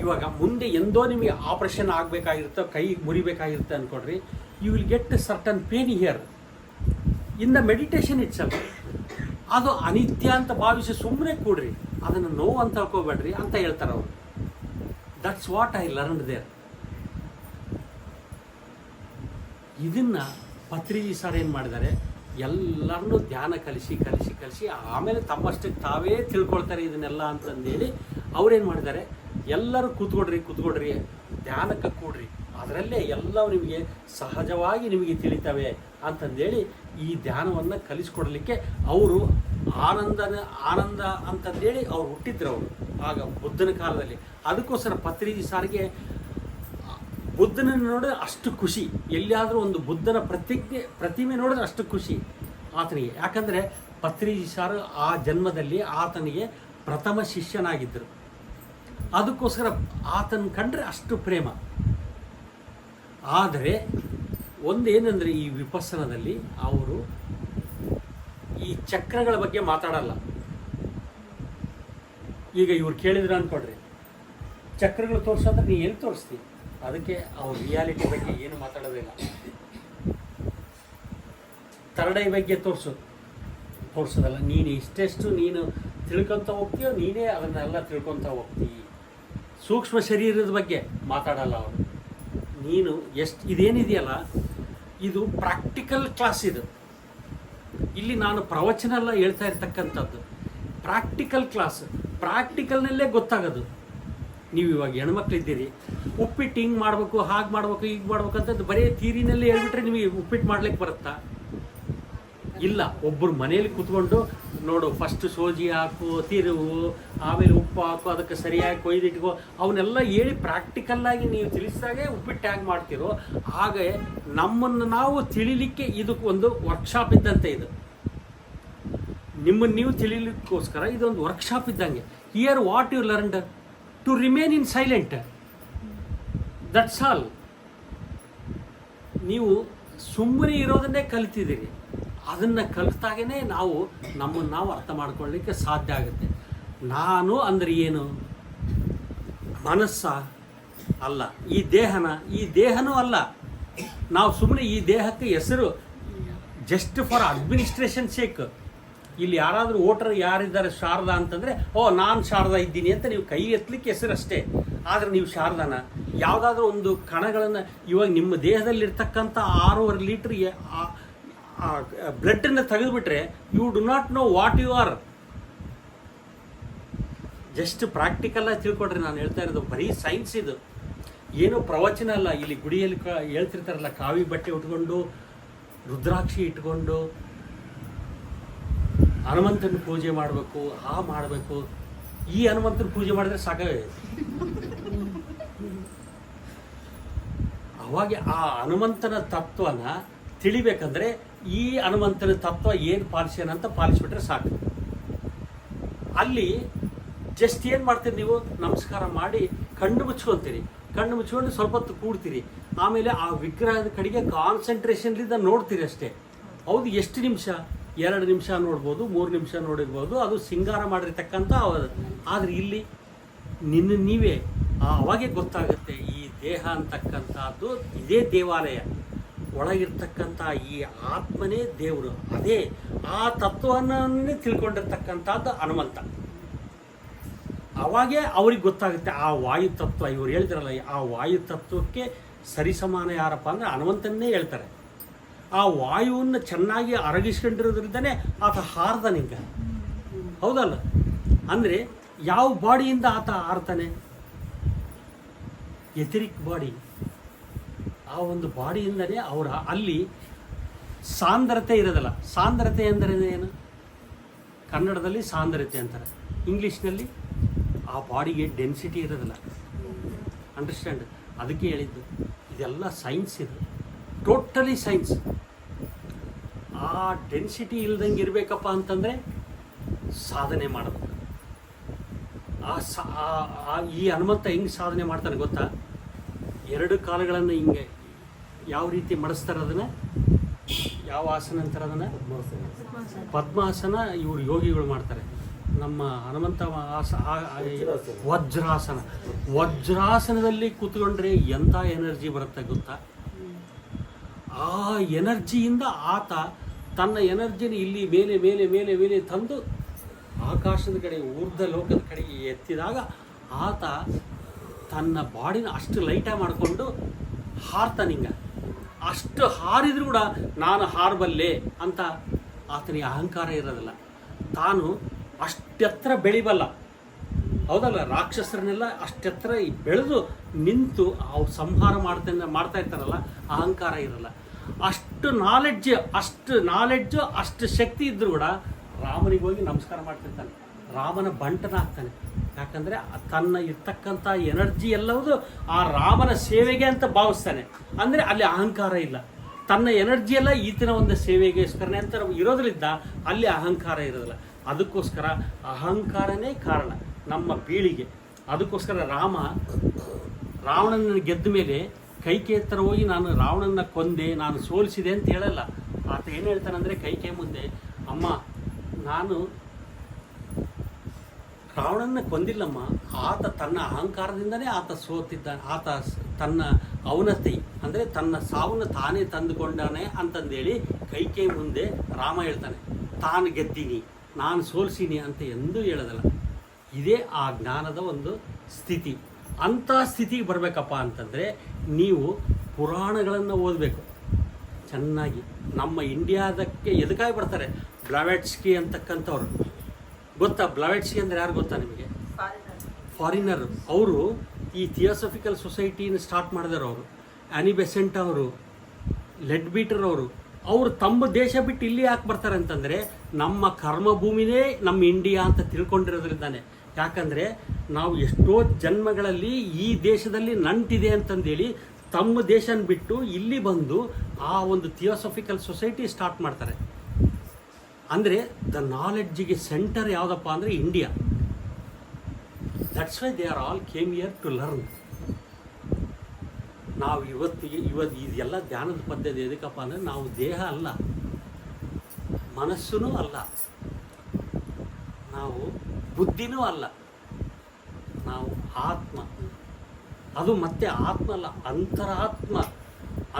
ಇವಾಗ ಮುಂದೆ ಎಂದೋ ನಿಮಗೆ ಆಪರೇಷನ್ ಆಗಬೇಕಾಗಿರುತ್ತೆ, ಕೈ ಮುರಿಬೇಕಾಗಿರುತ್ತೆ ಅಂದ್ಕೊಡ್ರಿ, you will get certain pain here in the meditation itself. ಅದು ಅನಿತ್ಯ ಅಂತ ಭಾವಿಸಿ ಸುಮ್ಮನೆ ಕೂಡ್ರಿ, ಅದನ್ನು ನೋವು ಅಂತ ತಿಳ್ಕೊಬೇಡ್ರಿ ಅಂತ ಹೇಳ್ತಾರೆ ಅವರು. That's what I learned there. ಇದನ್ನು ಪತ್ರಿಜಿ ಸರ್ ಏನು ಮಾಡಿದ್ದಾರೆ, ಎಲ್ಲರನ್ನೂ ಧ್ಯಾನ ಕಲಿಸಿ ಆಮೇಲೆ ತಮ್ಮಷ್ಟಕ್ಕೆ ತಾವೇ ತಿಳ್ಕೊಳ್ತಾರೆ ಇದನ್ನೆಲ್ಲ ಅಂತಂದೇಳಿ ಅವ್ರೇನು ಮಾಡಿದ್ದಾರೆ, ಎಲ್ಲರೂ ಕೂತ್ಕೊಡ್ರಿ ಧ್ಯಾನಕ್ಕೆ ಕೂಡ್ರಿ, ಅದರಲ್ಲೇ ಎಲ್ಲವೂ ನಿಮಗೆ ಸಹಜವಾಗಿ ನಿಮಗೆ ತಿಳಿತವೆ ಅಂತಂದೇಳಿ ಈ ಧ್ಯಾನವನ್ನು ಕಲಿಸ್ಕೊಡ್ಲಿಕ್ಕೆ ಅವರು ಆನಂದ ಅಂತಂದೇಳಿ ಅವ್ರು ಹುಟ್ಟಿದ್ರು. ಅವರು ಆಗ ಬುದ್ಧನ ಕಾಲದಲ್ಲಿ. ಅದಕ್ಕೋಸ್ಕರ ಪತ್ರಿಜಿ ಸಾರಿಗೆ ಬುದ್ಧನನ್ನು ನೋಡಿದ್ರೆ ಅಷ್ಟು ಖುಷಿ, ಎಲ್ಲಿಯಾದರೂ ಒಂದು ಬುದ್ಧನ ಪ್ರತಿಮೆ ನೋಡಿದ್ರೆ ಅಷ್ಟು ಖುಷಿ ಆತನಿಗೆ. ಯಾಕಂದರೆ ಪತ್ರಿಜಿ ಸಾರು ಆ ಜನ್ಮದಲ್ಲಿ ಆತನಿಗೆ ಪ್ರಥಮ ಶಿಷ್ಯನಾಗಿದ್ದರು. ಅದಕ್ಕೋಸ್ಕರ ಆತನ ಕಂಡ್ರೆ ಅಷ್ಟು ಪ್ರೇಮ. ಆದರೆ ಒಂದೇನೆಂದರೆ ಈ ವಿಪಸ್ಸನದಲ್ಲಿ ಅವರು ಈ ಚಕ್ರಗಳ ಬಗ್ಗೆ ಮಾತಾಡಲ್ಲ. ಈಗ ಇವ್ರು ಕೇಳಿದ್ರು ಅಂದ್ಕೊಡ್ರಿ, ಚಕ್ರಗಳು ತೋರಿಸೋದ್ರೆ ನೀ ಎಲ್ಲಿ ತೋರಿಸ್ತೀವಿ? ಅದಕ್ಕೆ ಅವ್ರ ರಿಯಾಲಿಟಿ ಬಗ್ಗೆ ಏನು ಮಾತಾಡೋದಿಲ್ಲ. ಥರ್ಡ್ ಐ ಬಗ್ಗೆ ತೋರಿಸೋದಲ್ಲ. ನೀನು ಇಷ್ಟೆಷ್ಟು ನೀನು ತಿಳ್ಕೊತ ಹೋಗ್ತೀಯೋ ನೀನೇ ಅದನ್ನೆಲ್ಲ ತಿಳ್ಕೊತ ಹೋಗ್ತೀವಿ. ಸೂಕ್ಷ್ಮ ಶರೀರದ ಬಗ್ಗೆ ಮಾತಾಡಲ್ಲ ಅವರು. ನೀನು ಇದೇನಿದೆಯಲ್ಲ, ಇದು ಪ್ರಾಕ್ಟಿಕಲ್ ಕ್ಲಾಸ್. ಇದು ಇಲ್ಲಿ ನಾನು ಪ್ರವಚನ ಎಲ್ಲ ಹೇಳ್ತಾ ಇರ್ತಕ್ಕಂಥದ್ದು ಪ್ರಾಕ್ಟಿಕಲ್ ಕ್ಲಾಸ್. ಪ್ರಾಕ್ಟಿಕಲ್ನಲ್ಲೇ ಗೊತ್ತಾಗೋದು. ನೀವು ಇವಾಗ ಹೆಣ್ಮಕ್ಳಿದ್ದೀರಿ, ಉಪ್ಪಿಟ್ಟು ಹಿಂಗೆ ಮಾಡಬೇಕು, ಹಾಗೆ ಮಾಡಬೇಕು, ಹೀಗೆ ಮಾಡ್ಬೇಕು ಅಂತದ್ದು ಬರೀ ಥಿಯರಿನಲ್ಲೇ ಹೇಳ್ಬಿಟ್ರೆ ನಿಮಗೆ ಉಪ್ಪಿಟ್ಟು ಮಾಡ್ಲಿಕ್ಕೆ ಬರುತ್ತಾ? ಇಲ್ಲ. ಒಬ್ಬರು ಮನೇಲಿ ಕೂತ್ಕೊಂಡು ನೋಡು, ಫಸ್ಟ್ ಸೋಜಿ ಹಾಕು, ತಿರುವು, ಆಮೇಲೆ ಉಪ್ಪು ಹಾಕು, ಅದಕ್ಕೆ ಸರಿಯಾಗಿ ಕೊಯ್ದಿಟ್ಕೋ, ಅವನ್ನೆಲ್ಲ ಹೇಳಿ ಪ್ರಾಕ್ಟಿಕಲ್ಲಾಗಿ ನೀವು ತಿಳಿಸಿದಾಗೆ ಉಪ್ಪಿಟ್ಟು ಹೇಗೆ ಮಾಡ್ತೀರೋ ಹಾಗೆ ನಮ್ಮನ್ನು ನಾವು ತಿಳಿಲಿಕ್ಕೆ ಇದಕ್ಕೊಂದು ವರ್ಕ್ಶಾಪ್ ಇದ್ದಂತೆ. ಇದು ನಿಮ್ಮನ್ನು ನೀವು ತಿಳಿಲಿಕ್ಕೋಸ್ಕರ ಇದೊಂದು ವರ್ಕ್ಶಾಪ್ ಇದ್ದಂಗೆ. Here what you learned to remain in silent, that's all. ನೀವು ಸುಮ್ಮನೆ ಇರೋದನ್ನೇ ಕಲಿತಿದ್ದೀರಿ. ಅದನ್ನು ಕಲಿತಾಗೇ ನಾವು ನಮ್ಮನ್ನು ನಾವು ಅರ್ಥ ಮಾಡ್ಕೊಳ್ಳಿಕ್ಕೆ ಸಾಧ್ಯ ಆಗುತ್ತೆ. ನಾನು ಅಂದರೆ ಏನು? ಮನಸ್ಸ ಅಲ್ಲ, ಈ ದೇಹನೂ ಅಲ್ಲ. ನಾವು ಸುಮ್ಮನೆ ಈ ದೇಹಕ್ಕೆ ಹೆಸರು ಜಸ್ಟ್ ಫಾರ್ ಅಡ್ಮಿನಿಸ್ಟ್ರೇಷನ್ ಸೇಕ್. ಇಲ್ಲಿ ಯಾರಾದರೂ ವೋಟರ್ ಯಾರಿದ್ದಾರೆ ಶಾರದಾ ಅಂತಂದರೆ, ಓ ನಾನು ಶಾರದಾ ಇದ್ದೀನಿ ಅಂತ ನೀವು ಕೈ ಎತ್ತಲಿಕ್ಕೆ ಹೆಸರಷ್ಟೇ. ಆದರೆ ನೀವು ಶಾರದಾನ? ಯಾವುದಾದ್ರೂ ಒಂದು ಕಣಗಳನ್ನು ಇವಾಗ ನಿಮ್ಮ ದೇಹದಲ್ಲಿರ್ತಕ್ಕಂಥ 6.5 ಲೀಟ್ರ್ ಬ್ಲಡ್ಡನ್ನು ತೆಗೆದುಬಿಟ್ರೆ you do not know what you are. Just ಪ್ರಾಕ್ಟಿಕಲ್ಲಾಗಿ ತಿಳ್ಕೊಡ್ರಿ. ನಾನು ಹೇಳ್ತಾ ಇರೋದು ಬರೀ ಸೈನ್ಸ್ ಇದು, ಏನೋ ಪ್ರವಚನ ಅಲ್ಲ. ಇಲ್ಲಿ ಗುಡಿಯಲ್ಲಿ ಹೇಳ್ತಿರ್ತಾರಲ್ಲ, ಕಾವಿ ಬಟ್ಟೆ ಉಟ್ಕೊಂಡು ರುದ್ರಾಕ್ಷಿ ಇಟ್ಕೊಂಡು ಹನುಮಂತನ ಪೂಜೆ ಮಾಡಬೇಕು, ಮಾಡಬೇಕು. ಈ ಹನುಮಂತನ ಪೂಜೆ ಮಾಡಿದ್ರೆ ಸಾಕವೇ. ಅವಾಗ ಆ ಹನುಮಂತನ ತತ್ವನ ತಿಳಿಬೇಕಂದ್ರೆ ಈ ಹನುಮಂತನ ತತ್ವ ಏನು ಪಾಲಿಸ್ಯಾನ ಅಂತ ಪಾಲಿಸ್ಬಿಟ್ರೆ ಸಾಕು. ಅಲ್ಲಿ ಜಸ್ಟ್ ಏನು ಮಾಡ್ತೀರಿ ನೀವು? ನಮಸ್ಕಾರ ಮಾಡಿ ಕಣ್ಣು ಮುಚ್ಕೊತೀರಿ. ಕಣ್ಣು ಮುಚ್ಕೊಂಡು ಸ್ವಲ್ಪ ಹೊತ್ತು ಕೂಡ್ತೀರಿ. ಆಮೇಲೆ ಆ ವಿಗ್ರಹದ ಕಡೆಗೆ ಕಾನ್ಸಂಟ್ರೇಷನ್ಲಿಂದ ನೋಡ್ತೀರಿ ಅಷ್ಟೇ. ಹೌದು, ಎಷ್ಟು ನಿಮಿಷ? 2 ನಿಮಿಷ ನೋಡ್ಬೋದು, 3 ನಿಮಿಷ ನೋಡಿರ್ಬೋದು. ಅದು ಸಿಂಗಾರ ಮಾಡಿರ್ತಕ್ಕಂಥ. ಆದರೆ ಇಲ್ಲಿ ನೀವೇ ಅವಾಗೆ ಗೊತ್ತಾಗುತ್ತೆ ಈ ದೇಹ ಅಂತಕ್ಕಂಥದ್ದು ಇದೇ ದೇವಾಲಯ. ಒಳಗಿರ್ತಕ್ಕಂಥ ಈ ಆತ್ಮನೇ ದೇವರು. ಅದೇ ಆ ತತ್ವವನ್ನೇ ತಿಳ್ಕೊಂಡಿರ್ತಕ್ಕಂಥದ್ದು ಹನುಮಂತ. ಅವಾಗೇ ಅವ್ರಿಗೆ ಗೊತ್ತಾಗುತ್ತೆ ಆ ವಾಯುತತ್ವ. ಇವ್ರು ಹೇಳ್ತಾರಲ್ಲ, ಆ ವಾಯುತತ್ವಕ್ಕೆ ಸರಿಸಮಾನ ಯಾರಪ್ಪ ಅಂದರೆ ಹನುಮಂತನ್ನೇ ಹೇಳ್ತಾರೆ. ಆ ವಾಯುವನ್ನು ಚೆನ್ನಾಗಿ ಅರಗಿಸ್ಕೊಂಡಿರೋದ್ರಿಂದನೇ ಆತ ಹಾರ್ದನಿಂಗ. ಹೌದಲ್ಲ? ಅಂದರೆ ಯಾವ ಬಾಡಿಯಿಂದ ಆತ ಹಾರ್ತಾನೆ? ಎಥರಿಕ್ ಬಾಡಿ. ಆ ಒಂದು ಬಾಡಿಯಿಂದನೇ ಅವರ ಅಲ್ಲಿ ಸಾಂದ್ರತೆ ಇರೋದಲ್ಲ. ಸಾಂದ್ರತೆ ಅಂದರೆ ಏನು? ಕನ್ನಡದಲ್ಲಿ ಸಾಂದ್ರತೆ ಅಂತಾರೆ, ಇಂಗ್ಲೀಷ್ನಲ್ಲಿ ಆ ಬಾಡಿಗೆ ಡೆನ್ಸಿಟಿ ಇರೋದಿಲ್ಲ. ಅಂಡರ್ಸ್ಟ್ಯಾಂಡ್? ಅದಕ್ಕೆ ಹೇಳಿದ್ದು ಇದೆಲ್ಲ ಸೈನ್ಸ್. ಇದು ಟೋಟಲಿ ಸೈನ್ಸ್. ಆ ಡೆನ್ಸಿಟಿ ಇಲ್ದಂಗೆ ಇರಬೇಕಪ್ಪ ಅಂತಂದರೆ ಸಾಧನೆ ಮಾಡಬೇಕು. ಈ ಹನುಮಂತ ಹೆಂಗೆ ಸಾಧನೆ ಮಾಡ್ತಾನೆ ಗೊತ್ತಾ? 2 ಕಾಲುಗಳನ್ನು ಹಿಂಗೆ ಯಾವ ರೀತಿ ಮಡಿಸ್ತಾರೆ, ಅದನ್ನು ಯಾವ ಆಸನ ಅಂತಾರೆ? ಅದನ್ನು ಪದ್ಮಾಸನ. ಇವರು ಯೋಗಿಗಳು ಮಾಡ್ತಾರೆ. ನಮ್ಮ ಹನುಮಂತ ವಜ್ರಾಸನ. ವಜ್ರಾಸನದಲ್ಲಿ ಕೂತ್ಕೊಂಡ್ರೆ ಎಂಥ ಎನರ್ಜಿ ಬರುತ್ತೆ ಗೊತ್ತಾ? ಆ ಎನರ್ಜಿಯಿಂದ ಆತ ತನ್ನ ಎನರ್ಜಿನ ಇಲ್ಲಿ ಮೇಲೆ ಮೇಲೆ ಮೇಲೆ ಮೇಲೆ ತಂದು ಆಕಾಶದ ಕಡೆ, ಊರ್ಧ್ವ ಲೋಕದ ಕಡೆಗೆ ಎತ್ತಿದಾಗ ಆತ ತನ್ನ ಬಾಡಿನ ಅಷ್ಟು ಲೈಟಾಗಿ ಮಾಡಿಕೊಂಡು ಹಾರ್ತಾನಿಂಗ. ಅಷ್ಟು ಹಾರಿದ್ರು ಕೂಡ ನಾನು ಹಾರಬಲ್ಲೆ ಅಂತ ಆತನಿಗೆ ಅಹಂಕಾರ ಇರೋದಿಲ್ಲ. ತಾನು ಅಷ್ಟೆತ್ರ ಬೆಳಿಬಲ್ಲ. ಹೌದಲ್ಲ? ರಾಕ್ಷಸರನ್ನೆಲ್ಲ ಅಷ್ಟೆತ್ರ ಬೆಳೆದು ನಿಂತು ಅವ್ರು ಸಂಹಾರ ಮಾಡ್ತಾ ಇರ್ತಾರಲ್ಲ, ಅಹಂಕಾರ ಇರಲ್ಲ. ಅಷ್ಟು ನಾಲೆಡ್ಜು ಅಷ್ಟು ಶಕ್ತಿ ಇದ್ದರೂ ಕೂಡ ರಾಮನಿಗೆ ಹೋಗಿ ನಮಸ್ಕಾರ ಮಾಡ್ತಿರ್ತಾನೆ. ರಾಮನ ಬಂಟನಾಗ್ತಾನೆ. ಯಾಕಂದರೆ ತನ್ನ ಇರ್ತಕ್ಕಂಥ ಎನರ್ಜಿ ಎಲ್ಲವುದು ಆ ರಾಮನ ಸೇವೆಗೆ ಅಂತ ಭಾವಿಸ್ತಾನೆ. ಅಂದರೆ ಅಲ್ಲಿ ಅಹಂಕಾರ ಇಲ್ಲ. ತನ್ನ ಎನರ್ಜಿ ಎಲ್ಲ ಈತನ ಒಂದು ಸೇವೆಗೋಸ್ಕರನೇ ಅಂತ ಇರೋದ್ರಿಂದ ಅಲ್ಲಿ ಅಹಂಕಾರ ಇರೋದಿಲ್ಲ. ಅದಕ್ಕೋಸ್ಕರ ಅಹಂಕಾರನೇ ಕಾರಣ ನಮ್ಮ ಬೀಳಿಗೆ. ಅದಕ್ಕೋಸ್ಕರ ರಾವಣನ ಗೆದ್ದ ಮೇಲೆ ಕೈಕೇಯಿ ಹತ್ರ ಹೋಗಿ ನಾನು ರಾವಣನ ಕೊಂದೆ, ನಾನು ಸೋಲಿಸಿದೆ ಅಂತ ಹೇಳಲ್ಲ. ಆತ ಏನು ಹೇಳ್ತಾನಂದರೆ ಕೈಕೇಯಿ ಮುಂದೆ, ಅಮ್ಮ ನಾನು ರಾವಣನ ಕೊಂದಿಲ್ಲಮ್ಮ, ಆತ ತನ್ನ ಅಹಂಕಾರದಿಂದನೇ ಆತ ಸೋತಿದ್ದಾನೆ. ಆತ ತನ್ನ ಅವನತಿ ಅಂದರೆ ತನ್ನ ಸಾವನ್ನು ತಾನೇ ತಂದುಕೊಂಡಾನೆ ಅಂತಂದೇಳಿ ಕೈಕೇಯಿ ಮುಂದೆ ರಾಮ ಹೇಳ್ತಾನೆ. ತಾನು ಗೆದ್ದೀನಿ, ನಾನು ಸೋಲ್ಸೀನಿ ಅಂತ ಎಂದೂ ಹೇಳೋದಲ್ಲ. ಇದೇ ಆ ಜ್ಞಾನದ ಒಂದು ಸ್ಥಿತಿ. ಅಂಥ ಸ್ಥಿತಿಗೆ ಬರಬೇಕಪ್ಪ ಅಂತಂದರೆ ನೀವು ಪುರಾಣಗಳನ್ನು ಓದಬೇಕು ಚೆನ್ನಾಗಿ. ನಮ್ಮ ಇಂಡಿಯಾದಕ್ಕೆ ಎದಕ್ಕಾಗಿ ಬರ್ತಾರೆ ಬ್ಲಾವೆಟ್ಸ್ಕಿ ಅಂತಕ್ಕಂಥವ್ರು. ಗೊತ್ತಾ ಬ್ಲಾವೆಟ್ಸ್ಕಿ ಅಂದರೆ ಯಾರು ಗೊತ್ತಾ ನಿಮಗೆ? ಫಾರಿನರ್. ಅವರು ಈ ಥಿಯೋಸಫಿಕಲ್ ಸೊಸೈಟಿನ ಸ್ಟಾರ್ಟ್ ಮಾಡಿದಾರೆ. ಅವರು ಆ್ಯನಿ ಬೆಸೆಂಟ್ ಅವರು, ಲೆಡ್ ಬೀಟರ್ ಅವರು ತಮ್ಮ ದೇಶ ಬಿಟ್ಟು ಇಲ್ಲಿ ಯಾಕೆ ಬರ್ತಾರೆ ಅಂತಂದರೆ ನಮ್ಮ ಕರ್ಮಭೂಮಿನೇ ನಮ್ಮ ಇಂಡಿಯಾ ಅಂತ ತಿಳ್ಕೊಂಡಿರೋದ್ರಿಂದಾನೆ. ಯಾಕಂದರೆ ನಾವು ಎಷ್ಟೋ ಜನ್ಮಗಳಲ್ಲಿ ಈ ದೇಶದಲ್ಲಿ ನಂಟಿದೆ ಅಂತಂದೇಳಿ ತಮ್ಮ ದೇಶನ ಬಿಟ್ಟು ಇಲ್ಲಿ ಬಂದು ಆ ಒಂದು ಥಿಯೋಸಫಿಕಲ್ ಸೊಸೈಟಿ ಸ್ಟಾರ್ಟ್ ಮಾಡ್ತಾರೆ. ಅಂದರೆ ದ ನಾಲೆಡ್ಜಿಗೆ ಸೆಂಟರ್ ಯಾವುದಪ್ಪ ಅಂದರೆ India. That's why they are all came here to learn. ನಾವು ಇವತ್ತು ಇದೆಲ್ಲ ಧ್ಯಾನದ ಪದ್ಧತಿ ಎದಕ್ಕಪ್ಪ ಅಂದರೆ ನಾವು ದೇಹ ಅಲ್ಲ, ಮನಸ್ಸೂ ಅಲ್ಲ, ನಾವು ಬುದ್ಧಿನೂ ಅಲ್ಲ, ನಾವು ಆತ್ಮ. ಅದು ಮತ್ತೆ ಆತ್ಮ ಅಲ್ಲ,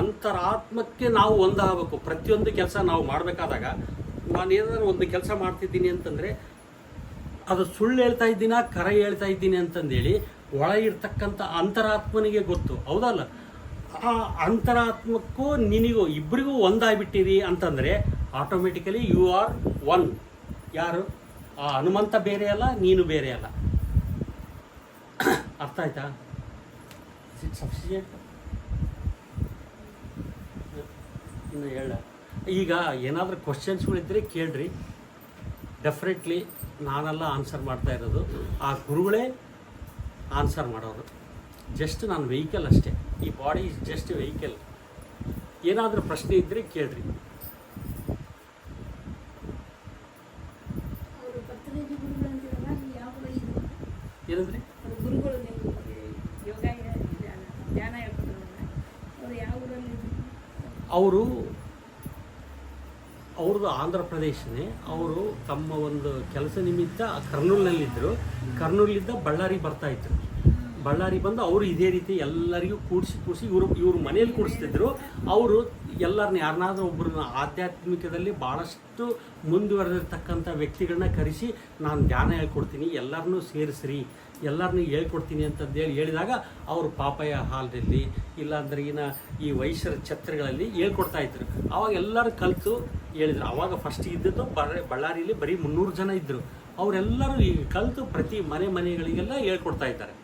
ಅಂತರಾತ್ಮಕ್ಕೆ ನಾವು ಒಂದಾಗಬೇಕು. ಪ್ರತಿಯೊಂದು ಕೆಲಸ ನಾವು ಮಾಡಬೇಕಾದಾಗ ನಾನು ಏನಾದರೂ ಒಂದು ಕೆಲಸ ಮಾಡ್ತಿದ್ದೀನಿ ಅಂತಂದರೆ ಅದು ಸುಳ್ಳು ಹೇಳ್ತಾ ಇದ್ದೀನ ಕರೆ ಹೇಳ್ತಾ ಇದ್ದೀನಿ ಅಂತಂದೇಳಿ ಒಳಗಿರ್ತಕ್ಕಂಥ ಅಂತರಾತ್ಮನಿಗೆ ಗೊತ್ತು, ಹೌದಲ್ಲ? ಆ ಅಂತರಾತ್ಮಕ್ಕೂ ನಿನಗೂ ಇಬ್ಬರಿಗೂ ಒಂದಾಗ್ಬಿಟ್ಟಿರಿ ಅಂತಂದರೆ ಆಟೋಮೆಟಿಕಲಿ ಯು ಆರ್ ಒನ್. ಯಾರು? ಆ ಹನುಮಂತ ಬೇರೆ ಅಲ್ಲ, ನೀನು ಬೇರೆ ಅಲ್ಲ. ಅರ್ಥ ಆಯ್ತಾ? It sufficient? ಇನ್ನು ಹೇಳ. ಈಗ ಏನಾದರೂ ಕ್ವಶನ್ಸ್ಗಳಿದ್ದರೆ ಕೇಳ್ರಿ, ಡೆಫಿನೆಟ್ಲಿ ನಾನೆಲ್ಲ ಆನ್ಸರ್ ಮಾಡ್ತಾ ಇರೋದು, ಆ ಗುರುಗಳೇ ಆನ್ಸರ್ ಮಾಡೋರು. ಜಸ್ಟ್ ನಾನು ವೆಹಿಕಲ್ ಅಷ್ಟೇ, ಈ ಬಾಡಿ ಇಸ್ ಜಸ್ಟ್ ವೆಹಿಕಲ್. ಏನಾದರೂ ಪ್ರಶ್ನೆ ಇದ್ದರೆ ಕೇಳ್ರಿ. ಏನಂದ್ರಿ? ಗುರುಗಳು ನಿಮಗೆ ಯೋಗ ಧ್ಯಾನ ಹೇಳ್ಕೊಡ್ತಾರೆ, ಅವರು ಯಾವ ಊರಲ್ಲಿ? ಅವ್ರದ್ದು ಆಂಧ್ರ ಪ್ರದೇಶನೇ. ಅವರು ತಮ್ಮ ಒಂದು ಕೆಲಸ ನಿಮಿತ್ತ ಕರ್ನೂಲ್ನಲ್ಲಿದ್ದರು. ಕರ್ನೂಲಿಂದ ಬಳ್ಳಾರಿ ಬರ್ತಾಯಿದ್ರು. ಬಳ್ಳಾರಿ ಬಂದು ಅವರು ಇದೇ ರೀತಿ ಎಲ್ಲರಿಗೂ ಕೂಡಿಸಿ ಇವರು ಮನೇಲಿ ಕೂಡಿಸ್ತಿದ್ರು. ಅವರು ಎಲ್ಲರನ್ನ ಯಾರನ್ನಾದ್ರೂ ಒಬ್ಬರನ್ನ ಆಧ್ಯಾತ್ಮಿಕದಲ್ಲಿ ಭಾಳಷ್ಟು ಮುಂದುವರೆದಿರ್ತಕ್ಕಂಥ ವ್ಯಕ್ತಿಗಳನ್ನ ಕರೆಸಿ ನಾನು ಧ್ಯಾನ ಹೇಳ್ಕೊಡ್ತೀನಿ, ಎಲ್ಲರನ್ನೂ ಸೇರಿಸ್ರಿ, ಎಲ್ಲರನ್ನೂ ಹೇಳ್ಕೊಡ್ತೀನಿ ಅಂತಂದೇಳಿ ಹೇಳಿದಾಗ ಅವರು ಪಾಪಯ ಹಾಲ್ನಲ್ಲಿ ಇಲ್ಲಾಂದ್ರೆ ಈ ವೈಶ್ಯರ ಛತ್ರಗಳಲ್ಲಿ ಹೇಳ್ಕೊಡ್ತಾಯಿದ್ರು. ಆವಾಗ ಎಲ್ಲರೂ ಕಲಿತು ಹೇಳಿದ್ರು. ಆವಾಗ ಫಸ್ಟ್ ಇದ್ದದ್ದು ಬಳ್ಳಾರಿಯಲ್ಲಿ ಬರೀ 300 ಜನ ಇದ್ದರು. ಅವರೆಲ್ಲರೂ ಈಗ ಕಲಿತು ಪ್ರತಿ ಮನೆಗಳಿಗೆಲ್ಲ ಹೇಳ್ಕೊಡ್ತಾ ಇದ್ದಾರೆ.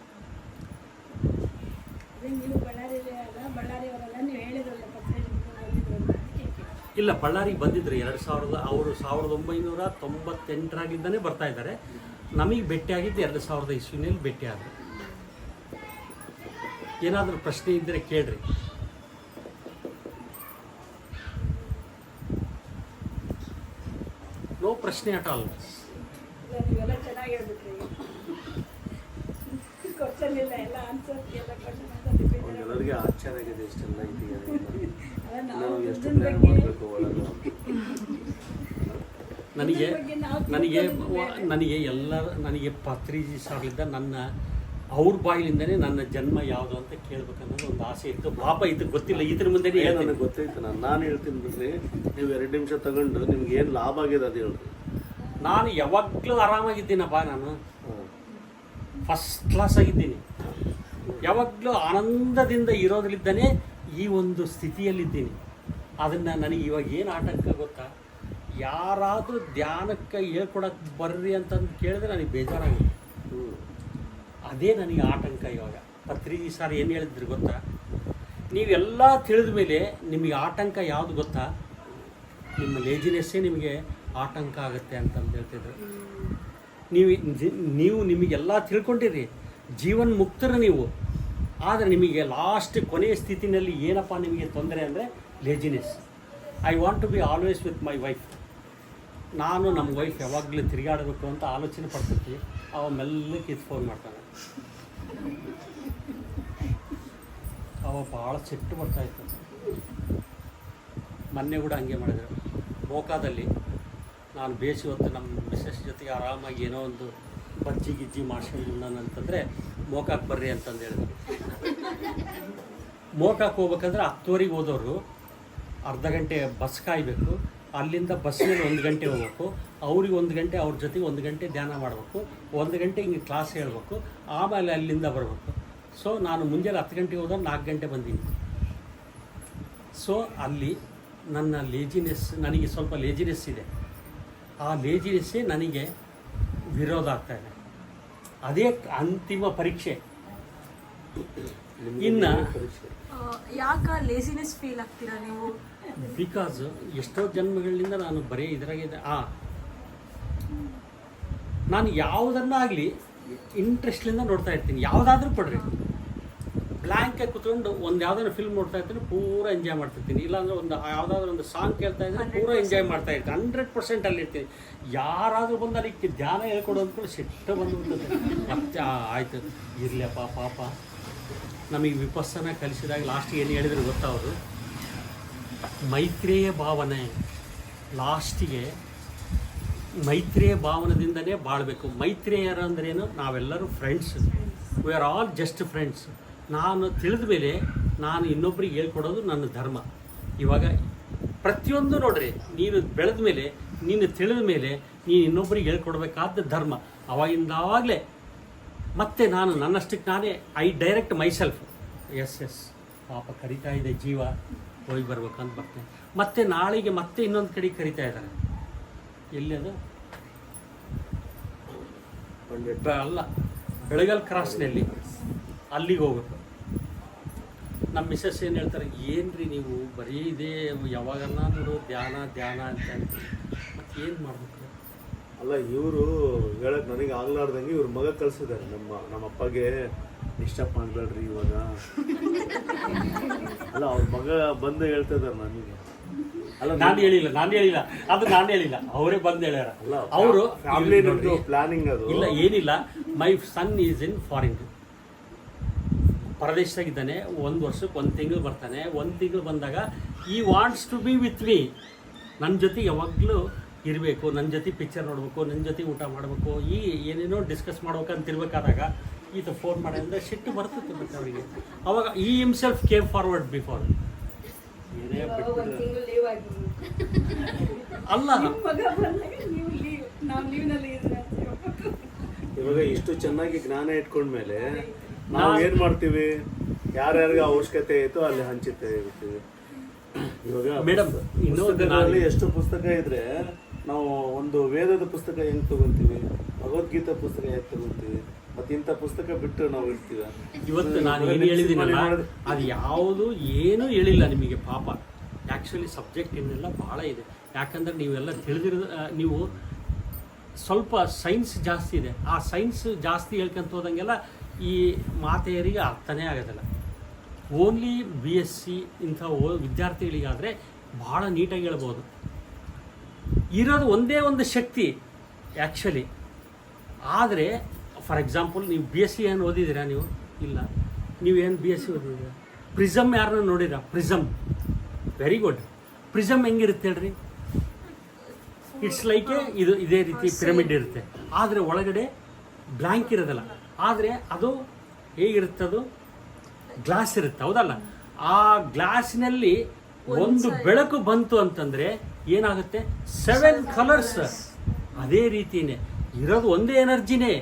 ನೀವು ಬಳ್ಳಾರಿಯವರೆಲ್ಲ ನೀವು ಹೇಳಿದ್ರಲ್ಲ ಇಲ್ಲ, ಬಳ್ಳಾರಿಗೆ ಬಂದಿದ್ರು 2000. ಅವರು 1998ರಾಗಿಂದನೇ ಬರ್ತಾ ಇದ್ದಾರೆ. ನಮಗೆ ಭೇಟಿಯಾಗಿದ್ದು 2000 ಇಸ್ವಿನಲ್ಲಿ ಭೇಟಿಯಾದರು. ಏನಾದರೂ ಪ್ರಶ್ನೆ ಇದ್ದರೆ ಕೇಳ್ರಿ. ನೋ ಪ್ರಶ್ನೆ ಅಟ್ ಆಲ್. ನೀವೆಲ್ಲ ಚೆನ್ನಾಗಿ ಹೇಳ್ಬಿಟ್ರಿ. ಕ್ವಶನ್ ಇಲ್ಲ, ಎಲ್ಲ ಆನ್ಸರ್, ಎಲ್ಲ ಕ್ವಶನ್ ಎಲ್ಲರಿಗೆ ಆಶ್ಚರ್ಯ ಆಗಿದೆ ಇಷ್ಟೆಲ್ಲ ಇದೆಯಾ, ನಾವು ಎಷ್ಟು ದುಡ್ಡಿನ ಪ್ಲಾನ್ ಬಗ್ಗೆ ಮಾಡಬೇಕು ಒಳಗೆ. ನನಗೆ ಪತ್ರಿಜಿ ಸಾರ್ಲಿದ್ದ ಅವ್ರ ಬಾಯಿಲಿಂದನೇ ನನ್ನ ಜನ್ಮ ಯಾವುದು ಅಂತ ಕೇಳ್ಬೇಕನ್ನೋದು ಒಂದು ಆಸೆ ಇತ್ತು. ಪಾಪ ಇದು ಗೊತ್ತಿಲ್ಲ, ಇದ್ರ ಮುಂದೆ ನನಗೆ ಗೊತ್ತಾಯ್ತು. ನಾನು ಹೇಳ್ತೀನಿ ಬಿಡ್ರಿ, ನೀವು 2 ನಿಮಿಷ ತಗೊಂಡು ನಿಮ್ಗೆ ಏನು ಲಾಭ ಆಗಿದೆ ಅದು ಹೇಳ್ರಿ. ನಾನು ಯಾವಾಗಲೂ ಆರಾಮಾಗಿದ್ದೀನಪ್ಪ. ನಾನು ಫಸ್ಟ್ ಕ್ಲಾಸ್ ಆಗಿದ್ದೀನಿ. ಯಾವಾಗಲೂ ಆನಂದದಿಂದ ಇರೋದ್ರಲ್ಲಿದ್ದಾನೆ ಈ ಒಂದು ಸ್ಥಿತಿಯಲ್ಲಿದ್ದೀನಿ. ಅದನ್ನು ನನಗೆ ಇವಾಗ ಏನು ಆಟಂಕ ಗೊತ್ತಾ? ಯಾರಾದರೂ ಧ್ಯಾನಕ್ಕೆ ಹೇಳ್ಕೊಡಕ್ಕೆ ಬರ್ರಿ ಅಂತಂದು ಕೇಳಿದ್ರೆ ನನಗೆ ಬೇಜಾರಾಗುತ್ತೆ. ಅದೇ ನನಗೆ ಆಟಂಕ ಇವಾಗ. ಪತ್ರಿಜಿ ಸರ್ ಏನು ಹೇಳಿದ್ರು ಗೊತ್ತಾ? ನೀವೆಲ್ಲ ತಿಳಿದ ಮೇಲೆ ನಿಮಗೆ ಆಟಂಕ ಯಾವುದು ಗೊತ್ತಾ? ನಿಮ್ಮ ಲೇಜಿನೆಸ್ಸೇ ನಿಮಗೆ ಆಟಂಕ ಆಗುತ್ತೆ ಅಂತಂದು ಹೇಳ್ತಿದ್ರು. ನೀವು ನಿಮಗೆಲ್ಲ ತಿಳ್ಕೊಂಡಿರಿ, ಜೀವನ್ ಮುಕ್ತರು ನೀವು. ಆದರೆ ನಿಮಗೆ ಲಾಸ್ಟ್ ಕೊನೆಯ ಸ್ಥಿತಿನಲ್ಲಿ ಏನಪ್ಪ ನಿಮಗೆ ತೊಂದರೆ ಅಂದರೆ laziness. I want to be always with my wife. ನಾನು ನಮ್ಮ ವೈಫ್ ಯಾವಾಗಲೂ ತಿರುಗಾಡಬೇಕು ಅಂತ ಆಲೋಚನೆ ಪಡ್ತಿರ್ತೀವಿ. ಅವ ಮೆಲ್ಲಕ್ಕೆ ಇದು ಫೋನ್ ಮಾಡ್ತಾನೆ. ಅವ ಭಾಳ ಸಿಟ್ಟು ಬರ್ತಾಯಿತ್ತು. ಮೊನ್ನೆ ಕೂಡ ಹಂಗೆ ಮಾಡಿದರು. ಮೋಕಾದಲ್ಲಿ ನಾನು ಬೇಸಿ ಹೊತ್ತು ನಮ್ಮ ಮಿಸ್ಸಸ್ ಜೊತೆಗೆ ಆರಾಮಾಗಿ ಏನೋ ಒಂದು ಬಜ್ಜಿ ಗಿಜ್ಜಿ ಮಾಡ್ಸ್ಕೊಂಡು ಅಂತಂದರೆ ಮೋಕಾಕ್ಕೆ ಬರ್ರಿ ಅಂತಂದು ಹೇಳಿದ್ರು. ಮೋಕಾಕ್ಕೆ ಹೋಗ್ಬೇಕಂದ್ರೆ 10ವರೆಗೆ ಹೋದವರು ಅರ್ಧ ಗಂಟೆ ಬಸ್ ಕಾಯಬೇಕು. ಅಲ್ಲಿಂದ ಬಸ್ನಲ್ಲಿ 1 ಗಂಟೆ ಹೋಗ್ಬೇಕು. ಅವ್ರಿಗೆ 1 ಗಂಟೆ, ಅವ್ರ ಜೊತೆಗೆ 1 ಗಂಟೆ ಧ್ಯಾನ ಮಾಡಬೇಕು. 1 ಗಂಟೆ ಹಿಂಗೆ ಕ್ಲಾಸ್ ಹೇಳಬೇಕು. ಆಮೇಲೆ ಅಲ್ಲಿಂದ ಬರಬೇಕು. ಸೊ ನಾನು ಮುಂಜಾನೆ 10 ಗಂಟೆಗೆ ಹೋದಾಗ 4 ಗಂಟೆ ಬಂದೀನಿ. ಸೊ ಅಲ್ಲಿ ನನ್ನ ಲೇಜಿನೆಸ್, ನನಗೆ ಸ್ವಲ್ಪ ಲೇಜಿನೆಸ್ ಇದೆ. ಆ ಲೇಜಿನೆಸ್ಸೇ ನನಗೆ ವಿರೋಧ ಆಗ್ತಾಯಿದೆ. ಅದೇ ಅಂತಿಮ ಪರೀಕ್ಷೆ. ಇನ್ನು ಯಾಕೆ ಲೇಸಿನೆಸ್ ಫೀಲ್ ಆಗ್ತೀರಾ ನೀವು? ಬಿಕಾಸ್ ಎಷ್ಟೋ ಜನ್ಮಗಳಿಂದ ನಾನು ಬರೀ ಇದ್ರಾಗಿದೆ. ನಾನು ಯಾವುದನ್ನಾಗಲಿ ಇಂಟ್ರೆಸ್ಟ್ಲಿಂದ ನೋಡ್ತಾ ಇರ್ತೀನಿ. ಯಾವುದಾದ್ರೂ ಪಡ್ರಿ, ಬ್ಲ್ಯಾಂಕಾಗಿ ಕುತ್ಕೊಂಡು ಒಂದು ಯಾವುದಾದ್ರು ಫಿಲ್ಮ್ ನೋಡ್ತಾ ಇರ್ತೀನಿ, ಪೂರ ಎಂಜಾಯ್ ಮಾಡ್ತಿರ್ತೀನಿ. ಇಲ್ಲಾಂದರೆ ಯಾವುದಾದ್ರೂ ಒಂದು ಸಾಂಗ್ ಕೇಳ್ತಾ ಇದ್ರೆ ಪೂರ ಎಂಜಾಯ್ ಮಾಡ್ತಾ ಇರ್ತೀನಿ. 100% ಅಲ್ಲಿರ್ತೀನಿ. ಯಾರಾದರೂ ಬಂದು ಅದಕ್ಕೆ ಧ್ಯಾನ ಹೇಳ್ಕೊಡು ಅಂದ್ಕೊಂಡು ಸಿಟ್ಟು ಬಂದುಬಿಡ್ತದೆ. ಮತ್ತೆ ಆಯಿತು ಇರಲಿಯಪ್ಪ, ಪಾಪ ನಮಗೆ ವಿಪස්සನ ಕಲಿಸಿದಾಗ ಲಾಸ್ಟಿಗೆ ಏನು ಹೇಳಿದ್ರು ಗೊತ್ತಾ ಅವರು? ಮೈತ್ರೇಯ ಭಾವನೆ, ಲಾಸ್ಟಿಗೆ ಮೈತ್ರೇಯ ಭಾವನದಿಂದನೇ ಬಾಳಬೇಕು. ಮೈತ್ರೇಯರ ಅಂದ್ರೇನು? ನಾವೆಲ್ಲರೂ friends, we are all just friends. ನಾನು ತಿಳಿದ ಮೇಲೆ ನಾನು ಇನ್ನೊಬ್ರಿಗೆ ಹೇಳ್ಕೊಡೋದು ನನ್ನ ಧರ್ಮ. ಇವಾಗ ಪ್ರತಿಯೊಂದು ನೋಡ್ರಿ, ನೀನು ಬೆಳೆದ ಮೇಲೆ, ನೀನು ತಿಳಿದ ಮೇಲೆ ನೀನು ಇನ್ನೊಬ್ರಿಗೆ ಹೇಳ್ಕೊಡ್ಬೇಕಾದ ಧರ್ಮ. ಅವಾಗಿಂದಾಗಲೇ ಮತ್ತೆ ನಾನು ನನ್ನಷ್ಟಕ್ಕೆ ನಾನೇ ಐ ಡೈರೆಕ್ಟ್ ಮೈಸೆಲ್ಫ್. ಎಸ್ ಪಾಪ ಕರಿತಾ ಇದೆ ಜೀವ, ಹೋಗಿ ಬರ್ಬೇಕಂತ ಬರ್ತೇನೆ. ಮತ್ತೆ ನಾಳೆಗೆ ಮತ್ತೆ ಇನ್ನೊಂದು ಕಡೆ ಕರಿತಾ ಇದ್ದಾರೆ. ಎಲ್ಲಿ ಅದು? ಅಲ್ಲ, ಬೆಳಗಲ್ ಕ್ರಾಸ್ನಲ್ಲಿ, ಅಲ್ಲಿಗೆ ಹೋಗ್ಬೇಕು. ನಮ್ಮ ಮಿಸ್ಸಸ್ ಏನು ಹೇಳ್ತಾರೆ, ಏನ್ರಿ ನೀವು ಬರೀ ಇದೇ ಯಾವಾಗಲ್ಲ ನೋಡು ಧ್ಯಾನ ಧ್ಯಾನ ಅಂತ ಹೇಳ್ತೀವಿ, ಮತ್ತೆ ಏನು ಮಾಡಬೇಕು? ಅಲ್ಲ, ಇವರು ಹೇಳಕ್ ನನಗೆ ಆಗ್ಲಾರ್ದಂಗೆ ಇವ್ರ ಮಗ ಕಳ್ಸಿದ್ದಾರೆ. ನಮ್ಮ ಅಪ್ಪಗೆ ಡಿಸ್ಟರ್ಬ್ ಮಾಡಬೇಡ್ರಿ ಇವಾಗ. ಅಲ್ಲ, ಅವ್ರ ಮಗ ಬಂದು ಹೇಳ್ತಾ ಇದ್ದಾರೆ ನನಗೆ. ಅಲ್ಲ, ನಾನು ಹೇಳಿಲ್ಲ, ಅದು ನಾನು ಹೇಳಿಲ್ಲ, ಅವರೇ ಬಂದು ಹೇಳ್ಯಾರ. ಅವರು ಪ್ಲಾನಿಂಗ್ ಅದು ಇಲ್ಲ, ಏನಿಲ್ಲ. ಮೈ ಸನ್ ಈಸ್ ಇನ್ ಫಾರಿನ್, ಪರದೇಶದಾಗಿದ್ದಾನೆ. 1 ವರ್ಷಕ್ಕೆ 1 ತಿಂಗಳು ಬರ್ತಾನೆ. 1 ತಿಂಗಳು ಬಂದಾಗ ಈ wants to be with me, ನನ್ನ ಜೊತೆ ಯಾವಾಗಲೂ ಇರಬೇಕು, ನನ್ನ ಜೊತೆ ಪಿಕ್ಚರ್ ನೋಡಬೇಕು, ನನ್ನ ಜೊತೆ ಊಟ ಮಾಡಬೇಕು, ಈ ಏನೇನೋ ಡಿಸ್ಕಸ್ ಮಾಡ್ಬೇಕಂತಿರ್ಬೇಕಾದಾಗ ಈತ ಫೋನ್ ಮಾಡೋದ್ರಿಂದ ಸಿಟ್ಟು ಬರ್ತದೆ ಮತ್ತೆ ಅವರಿಗೆ. ಅವಾಗ ಈ ಹಿಮ್ಸೆಲ್ಫ್ ಕೇಮ್ ಫಾರ್ವರ್ಡ್ ಬಿಫೋರ್. ಏನೇ ಅಲ್ಲ, ಇವಾಗ ಇಷ್ಟು ಚೆನ್ನಾಗಿ ಜ್ಞಾನ ಇಟ್ಕೊಂಡ್ಮೇಲೆ ನಾವು ಏನ್ ಮಾಡ್ತೀವಿ? ಯಾರ್ಯಾರಿಗೆ ಅವಶ್ಯಕತೆ ಇತ್ತು ಅಲ್ಲಿ ಹಂಚುತ್ತಾ ಇರ್ತೀವಿ. ಇವಾಗ ಮೇಡಮ್, ಇನ್ನೊಂದು ಎಷ್ಟು ಪುಸ್ತಕ ಇದ್ರೆ ನಾವು ಒಂದು ವೇದದ ಪುಸ್ತಕ ಹೆಂಗ್ ತಗೊಂತೀವಿ, ಭಗವದ್ಗೀತಾ ಪುಸ್ತಕ ಹೆಂಗ್ ತಗೊಂತೀವಿ, ಮತ್ತೆ ಇಂಥ ಪುಸ್ತಕ ಬಿಟ್ಟು ನಾವು ಇರ್ತೀವಿ. ಇವತ್ತು ನಾನು ಏನು ಹೇಳಿದ್ದೀನಲ್ಲ, ಅದು ಯಾವುದು ಏನೂ ಹೇಳಿಲ್ಲ ನಿಮಗೆ ಪಾಪ. ಆ್ಯಕ್ಚುಲಿ ಸಬ್ಜೆಕ್ಟ್ ಇನ್ನೆಲ್ಲ ಭಾಳ ಇದೆ. ಯಾಕಂದರೆ ನೀವೆಲ್ಲ ನೀವು ಸ್ವಲ್ಪ ಸೈನ್ಸ್ ಜಾಸ್ತಿ ಇದೆ. ಆ ಸೈನ್ಸ್ ಜಾಸ್ತಿ ಹೇಳ್ಕೊಂತ ಹೋದಂಗೆಲ್ಲ ಈ ಮಾತೆಯರಿಗೆ ಅರ್ಥನೇ ಆಗೋದಿಲ್ಲ. ಓನ್ಲಿ BSc ಇಂಥ ವಿದ್ಯಾರ್ಥಿಗಳಿಗಾದರೆ ಭಾಳ ನೀಟಾಗಿ ಹೇಳ್ಬೋದು. ಇರೋದು ಒಂದೇ ಒಂದು ಶಕ್ತಿ ಆ್ಯಕ್ಚುಲಿ. ಆದರೆ ಫಾರ್ ಎಕ್ಸಾಂಪಲ್, ನೀವು BSc ಏನು ಓದಿದ್ದೀರಾ? ನೀವು ಇಲ್ಲ. ನೀವೇನು BSc ಓದಿದ್ದೀರಾ? ಪ್ರಿಸಮ್ ಯಾರನ್ನ ನೋಡಿರಾ? Prism, very good. ಪ್ರಿಸಮ್ ಹೆಂಗಿರುತ್ತೆ ಹೇಳ್ರಿ? ಇಟ್ಸ್ ಲೈಕ್ ಇದೇ ರೀತಿ ಪಿರಮಿಡ್ ಇರುತ್ತೆ, ಆದರೆ ಒಳಗಡೆ ಬ್ಲ್ಯಾಂಕ್ ಇರೋದಲ್ಲ. ಆದರೆ ಅದು ಹೇಗಿರುತ್ತೆ? ಅದು ಗ್ಲಾಸ್ ಇರುತ್ತೆ, ಹೌದಲ್ಲ? ಆ ಗ್ಲಾಸ್ನಲ್ಲಿ ಒಂದು ಬೆಳಕು ಬಂತು ಅಂತಂದರೆ ಏನಾಗುತ್ತೆ? 7 ಕಲರ್ಸ್. ಅದೇ ರೀತಿಯೇ ಇರೋದು ಒಂದೇ ಎನರ್ಜಿನೇ.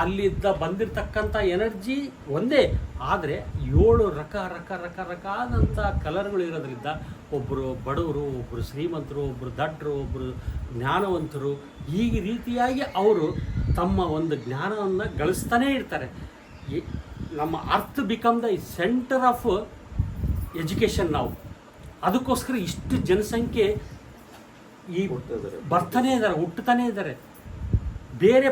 ಅಲ್ಲಿದ್ದ ಬಂದಿರತಕ್ಕಂಥ ಎನರ್ಜಿ ಒಂದೇ, ಆದರೆ 7 ರಕ ಆದಂಥ ಕಲರ್ಗಳು ಇರೋದ್ರಿಂದ ಒಬ್ಬರು ಬಡವರು, ಒಬ್ಬರು ಶ್ರೀಮಂತರು, ಒಬ್ಬರು ದಡ್ಡರು, ಒಬ್ಬರು ಜ್ಞಾನವಂತರು, ಈ ರೀತಿಯಾಗಿ ಅವರು ತಮ್ಮ ಒಂದು ಜ್ಞಾನವನ್ನು ಗಳಿಸ್ತಾನೇ ಇರ್ತಾರೆ. ನಮ್ಮ earth become the centre of education. ನಾವು ಅದಕ್ಕೋಸ್ಕರ ಇಷ್ಟು ಜನಸಂಖ್ಯೆ ಈ ಬರ್ತಾನೇ ಇದ್ದಾರೆ, ಹುಟ್ಟುತ್ತಾನೇ ಇದ್ದಾರೆ. ಬೇರೆ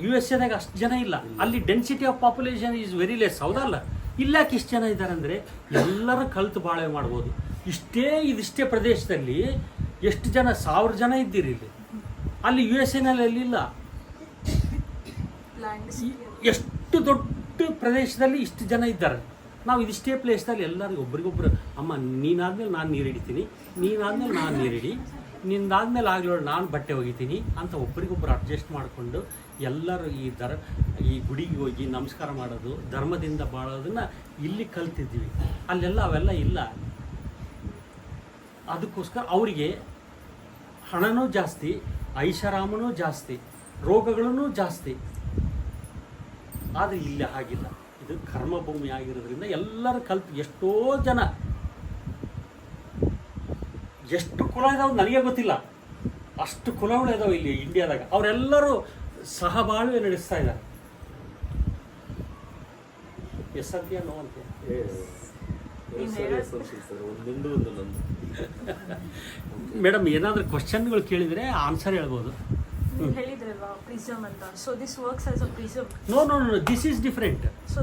USA ಅಷ್ಟು ಜನ ಇಲ್ಲ. ಅಲ್ಲಿ density of population is very less, ಹೌದಲ್ಲ? ಇಲ್ಲಾಕೆ ಇಷ್ಟು ಜನ ಇದ್ದಾರೆ ಅಂದರೆ ಎಲ್ಲರೂ ಕಲ್ತು ಬಾಳೆ ಮಾಡ್ಬೋದು. ಇದಿಷ್ಟೇ ಪ್ರದೇಶದಲ್ಲಿ ಎಷ್ಟು ಜನ? 1000 ಜನ ಇದ್ದೀರಿ ಇಲ್ಲಿ. ಅಲ್ಲಿ USA ಇಲ್ಲ. ಎಷ್ಟು ದೊಡ್ಡ ಪ್ರದೇಶದಲ್ಲಿ ಇಷ್ಟು ಜನ ಇದ್ದಾರೆ. ನಾವು ಇದಿಷ್ಟೇ ಪ್ಲೇಸ್ದಲ್ಲಿ ಎಲ್ಲರಿಗೂ ಒಬ್ರಿಗೊಬ್ರು, ಅಮ್ಮ ನೀನಾದ್ಮೇಲೆ ನಾನು ನೀರು ಹಿಡಿತೀನಿ, ನೀನಾದ್ಮೇಲೆ ನಾನು ನೀರು ಹಿಡಿ, ನಿಂದಾದ್ಮೇಲೆ ಆಗ್ಲೋ ನಾನು ಬಟ್ಟೆ ಒಗಿತೀನಿ ಅಂತ ಒಬ್ರಿಗೊಬ್ರು ಅಡ್ಜಸ್ಟ್ ಮಾಡಿಕೊಂಡು ಎಲ್ಲರೂ ಈ ಗುಡಿಗೆ ಹೋಗಿ ನಮಸ್ಕಾರ ಮಾಡೋದು, ಧರ್ಮದಿಂದ ಬಾಳೋದನ್ನು ಇಲ್ಲಿ ಕಲ್ತಿದ್ವಿ. ಅಲ್ಲೆಲ್ಲ ಅವೆಲ್ಲ ಇಲ್ಲ. ಅದಕ್ಕೋಸ್ಕರ ಅವರಿಗೆ ಹಣನೂ ಜಾಸ್ತಿ, ಐಷಾರಾಮನೂ ಜಾಸ್ತಿ, ರೋಗಗಳೂ ಜಾಸ್ತಿ. ಆದರೆ ಇಲ್ಲಿ ಹಾಗಿಲ್ಲ. ಇದು ಕರ್ಮಭೂಮಿ ಆಗಿರೋದ್ರಿಂದ ಎಲ್ಲರೂ ಕಲ್ತು ಎಷ್ಟೋ ಜನ, ಎಷ್ಟು ಕುಲ ಇದಾವೆ ನನಗೆ ಗೊತ್ತಿಲ್ಲ, ಅಷ್ಟು ಕುಲಗಳು ಇದಾವೆ ಇಲ್ಲಿ ಇಂಡಿಯಾದಾಗ. ಅವರೆಲ್ಲರೂ ಸಹಬಾಳ್ವೆ ನಡೆಸ್ತಾ ಇದ್ದಾರೆ. ಎಸ್ ಅಂತೀಯ ನೋ ಅಂತೀಯ? ಮೇಡಮ್, ಏನಾದರೂ ಕ್ವಶನ್ಗಳು ಕೇಳಿದರೆ ಆನ್ಸರ್ ಹೇಳ್ಬೋದು. ಹೇಳಿದ್ರಲ್ವಾ ಪ್ರಿಸಮ್ ಅಂತ, so this works as a prism? No, this is different. So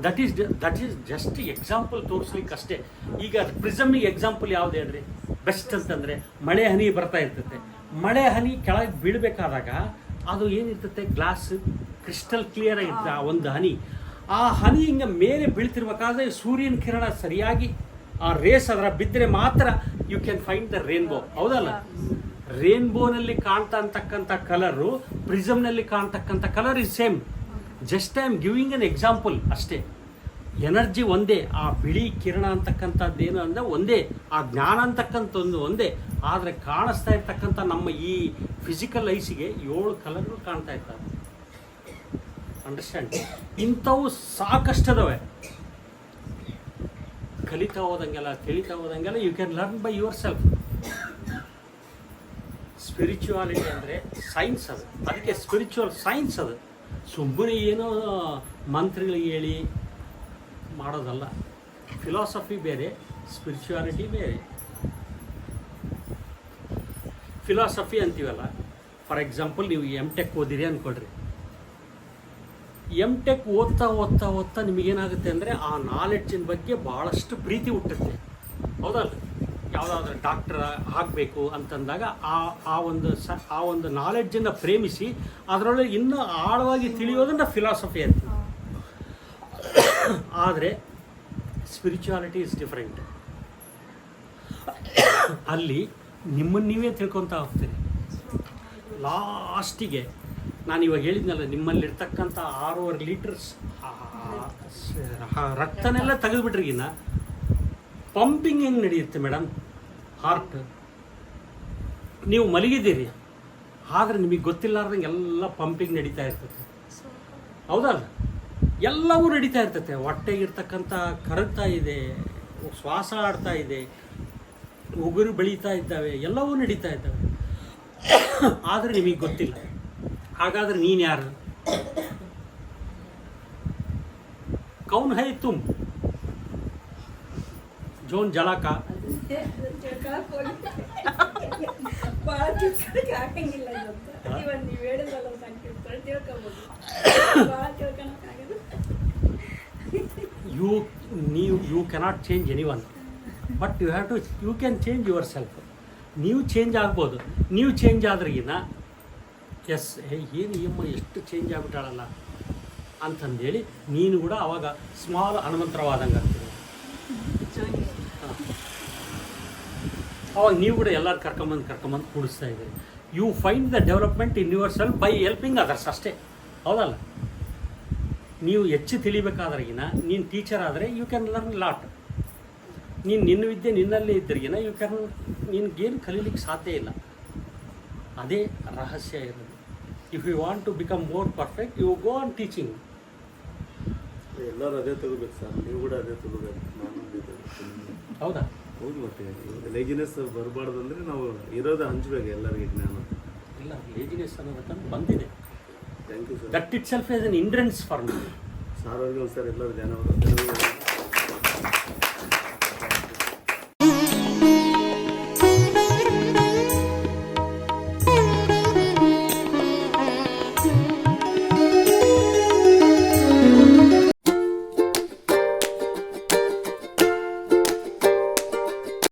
that is that is just example ತೋರಿಸ್ಲಿಕ್ಕೆ ಅಷ್ಟೇ. ಈಗ ಪ್ರಿಸಮ್ಮಿಗೆ ಎಕ್ಸಾಂಪಲ್ ಯಾವ್ದು ಹೇಳ್ರಿ ಬೆಸ್ಟ್ ಅಂತಂದರೆ? ಮಳೆ ಹನಿ ಬರ್ತಾ ಇರ್ತೈತೆ. ಮಳೆ ಹನಿ ಕೆಳಗೆ ಬೀಳಬೇಕಾದಾಗ ಅದು ಏನಿರ್ತೈತೆ? ಗ್ಲಾಸ್ ಕ್ರಿಸ್ಟಲ್ ಕ್ಲಿಯರ್ ಆಗಿರುತ್ತೆ ಆ ಒಂದು ಹನಿ. ಆ ಹನಿ ಹಿಂಗೆ ಮೇಲೆ ಬೀಳ್ತಿರ್ಬೇಕಾದ್ರೆ ಸೂರ್ಯನ ಕಿರಣ ಸರಿಯಾಗಿ ಆ ರೇಸ್ ಅದರ ಬಿದ್ದರೆ ಮಾತ್ರ you can find the rainbow. ಹೌದಲ್ಲ? ರೇನ್ಬೋನಲ್ಲಿ ಕಾಣ್ತಾ ಅಂತಕ್ಕಂಥ ಕಲರು ಪ್ರಿಸಮ್ನಲ್ಲಿ ಕಾಣ್ತಕ್ಕಂಥ colour is same. Just I am giving an example ಅಷ್ಟೇ. ಎನರ್ಜಿ ಒಂದೇ, ಆ ಬಿಳಿ ಕಿರಣ ಅಂತಕ್ಕಂಥದ್ದೇನು ಅಂದರೆ ಒಂದೇ, ಆ ಜ್ಞಾನ ಅಂತಕ್ಕಂಥದ್ದು ಒಂದೇ. ಆದರೆ ಕಾಣಿಸ್ತಾ ಇರ್ತಕ್ಕಂಥ ನಮ್ಮ ಈ ಫಿಸಿಕಲ್ ಐಸಿಗೆ 7 ಕಲರ್ಗಳು ಕಾಣ್ತಾ ಇರ್ತವೆ. ಅಂಡರ್ಸ್ಟ್ಯಾಂಡ್? ಇಂಥವು ಸಾಕಷ್ಟದವೆ. ಕಲಿತಾ ಹೋದಂಗೆಲ್ಲ you can learn by yourself. Spirituality ಅಂದರೆ ಸೈನ್ಸ್ ಅದು, ಅದಕ್ಕೆ ಸ್ಪಿರಿಚುವಲ್ ಸೈನ್ಸ್ ಅದು. ಸುಮ್ಮನೆ ಏನೋ ಮಂತ್ರಗಳಿಗೆ ಹೇಳಿ ಮಾಡೋದಲ್ಲ. ಫಿಲಾಸಫಿ ಬೇರೆ, ಸ್ಪಿರಿಚುವಾಲಿಟಿ ಬೇರೆ. ಫಿಲಾಸಫಿ ಅಂತೀವಲ್ಲ, ಫಾರ್ ಎಕ್ಸಾಂಪಲ್ ನೀವು M.Tech ಓದಿರಿ ಅಂದ್ಕೊಳ್ರಿ. M.Tech ಓದ್ತಾ ನಿಮಗೇನಾಗುತ್ತೆ ಅಂದರೆ ಆ ನಾಲೆಡ್ಜಿನ ಬಗ್ಗೆ ಭಾಳಷ್ಟು ಪ್ರೀತಿ ಹುಟ್ಟುತ್ತೆ. ಹೌದಲ್ಲ? ಯಾವುದಾದ್ರೂ ಡಾಕ್ಟರ್ ಆಗಬೇಕು ಅಂತಂದಾಗ ಆ ಒಂದು ನಾಲೆಡ್ಜನ್ನು ಪ್ರೇಮಿಸಿ ಅದರೊಳಗೆ ಇನ್ನೂ ಆಳವಾಗಿ ತಿಳಿಯೋದನ್ನು ಫಿಲಾಸಫಿ ಅಂತೀವಿ. ಆದರೆ ಸ್ಪಿರಿಚುವಾಲಿಟಿ ಇಸ್ ಡಿಫರೆಂಟ್. ಅಲ್ಲಿ ನಿಮ್ಮನ್ನು ನೀವೇ ತಿಳ್ಕೊತಾ ಹೋಗ್ತೀರಿ. ಲಾಸ್ಟಿಗೆ ನಾನು ಇವಾಗ ಹೇಳಿದ್ನಲ್ಲ, ನಿಮ್ಮಲ್ಲಿರ್ತಕ್ಕಂಥ 6.5 ಲೀಟರ್ಸ್ ರಕ್ತನೆಲ್ಲ ತೆಗೆದುಬಿಟ್ರಿಗಿನ್ನ ಪಂಪಿಂಗ್ ಹೆಂಗೆ ನಡೆಯುತ್ತೆ ಮೇಡಮ್? ಹಾರ್ಟ್ ನೀವು ಮಲಗಿದ್ದೀರಿ, ಆದರೆ ನಿಮಗೆ ಗೊತ್ತಿಲ್ಲಾರ್ದಂಗೆ ಎಲ್ಲ ಪಂಪಿಂಗ್ ನಡೀತಾ ಇರ್ತದೆ. ಹೌದಲ್ಲ? ಎಲ್ಲವೂ ನಡೀತಾ ಇರ್ತದೆ. ಹೊಟ್ಟೆಗಿರ್ತಕ್ಕಂಥ ಕರಗ್ತಾ ಇದೆ, ಶ್ವಾಸ ಆಡ್ತಾ ಇದೆ, ಉಗುರು ಬೆಳೀತಾ ಇದ್ದಾವೆ, ಎಲ್ಲವೂ ನಡೀತಾ ಇದ್ದಾವೆ. ಆದರೆ ನಿಮಗೆ ಗೊತ್ತಿಲ್ಲ. ಹಾಗಾದ್ರೆ ನೀನು ಯಾರು? ಕೌನ್ ಹೈ ತುಮ್? ಜೋನ್ ಜಲಾಕ ಭಾಳ ತಿಳ್ಕೊಳಕ್ಕೆ ಆಗಂಗಿಲ್ಲ. ಇವತ್ತು ನೀವು ಹೇಳಿದ್ರಲ್ಲ ಸಂಕೇತ ತಿಳ್ಕೊಬೋದು, ಭಾಳ ತಿಳ್ಕೊಳಕ್ಕಾಗದು. You cannot change anyone, but you can change yourself. ನೀವು ಚೇಂಜ್ ಆಗ್ಬೋದು. ನೀವು ಚೇಂಜ್ ಆದ್ರಿಗಿನ ಎಸ್ ಏನು ಈ ಅಮ್ಮ ಎಷ್ಟು ಚೇಂಜ್ ಆಗಿಬಿಟ್ಟಾಳಲ್ಲ ಅಂತಂದೇಳಿ ನೀನು ಕೂಡ ಅವಾಗ ಸ್ಮಾಲ್ ಹನುಮಂತರವಾದಂಗೆ ಆಗ್ತದೆ. ಅವಾಗ ನೀವು ಕೂಡ ಎಲ್ಲರೂ ಕರ್ಕೊಂಬಂದು ಕೂಡಿಸ್ತಾ ಇದ್ದೀರಿ. You find the development in yourself by helping others ಅಷ್ಟೇ. ಹೌದಲ್ಲ? ನೀವು ಹೆಚ್ಚು ತಿಳಿಬೇಕಾದ್ರಿಗಿನ ನೀನು ಟೀಚರ್ ಆದರೆ ಯು ಕ್ಯಾನ್ ಲರ್ನ್ ಲಾಟ್. ನಿನ್ನ ವಿದ್ಯೆ ನಿನ್ನಲ್ಲೇ ಇದ್ದರಿಗಿನ ನಿನ್ಗೇನು ಕಲೀಲಿಕ್ಕೆ ಸಾಧ್ಯ ಇಲ್ಲ. ಅದೇ ರಹಸ್ಯ ಇರೋದು. If you want to become more perfect you go on teaching. ಎಲ್ಲರೂ ಅದೇ ತಗೋಬೇಕು ಸರ್, ನೀವು ಕೂಡ ಅದೇ ತಗೋಬೇಕು. ಹೌದಾ? ಹೌದು. ಮತ್ತೆ ಲೇಜಿನೆಸ್ ಬರಬಾರ್ದು ಅಂದರೆ ನಾವು ಇರೋದು ಹಂಚ್ಬೇಕು ಎಲ್ಲರಿಗೆ ಜ್ಞಾನ. ಇಲ್ಲ, ಲೇಜಿನೆಸ್ ಅನ್ನೋದಕ್ಕಂತ ಬಂದಿದೆ. Thank you sir. That itself is an hindrance for me. Sir ಅವ್ರಿಗೆ ಒಂದು ಸರ್ ಎಲ್ಲರೂ ಧ್ಯಾನ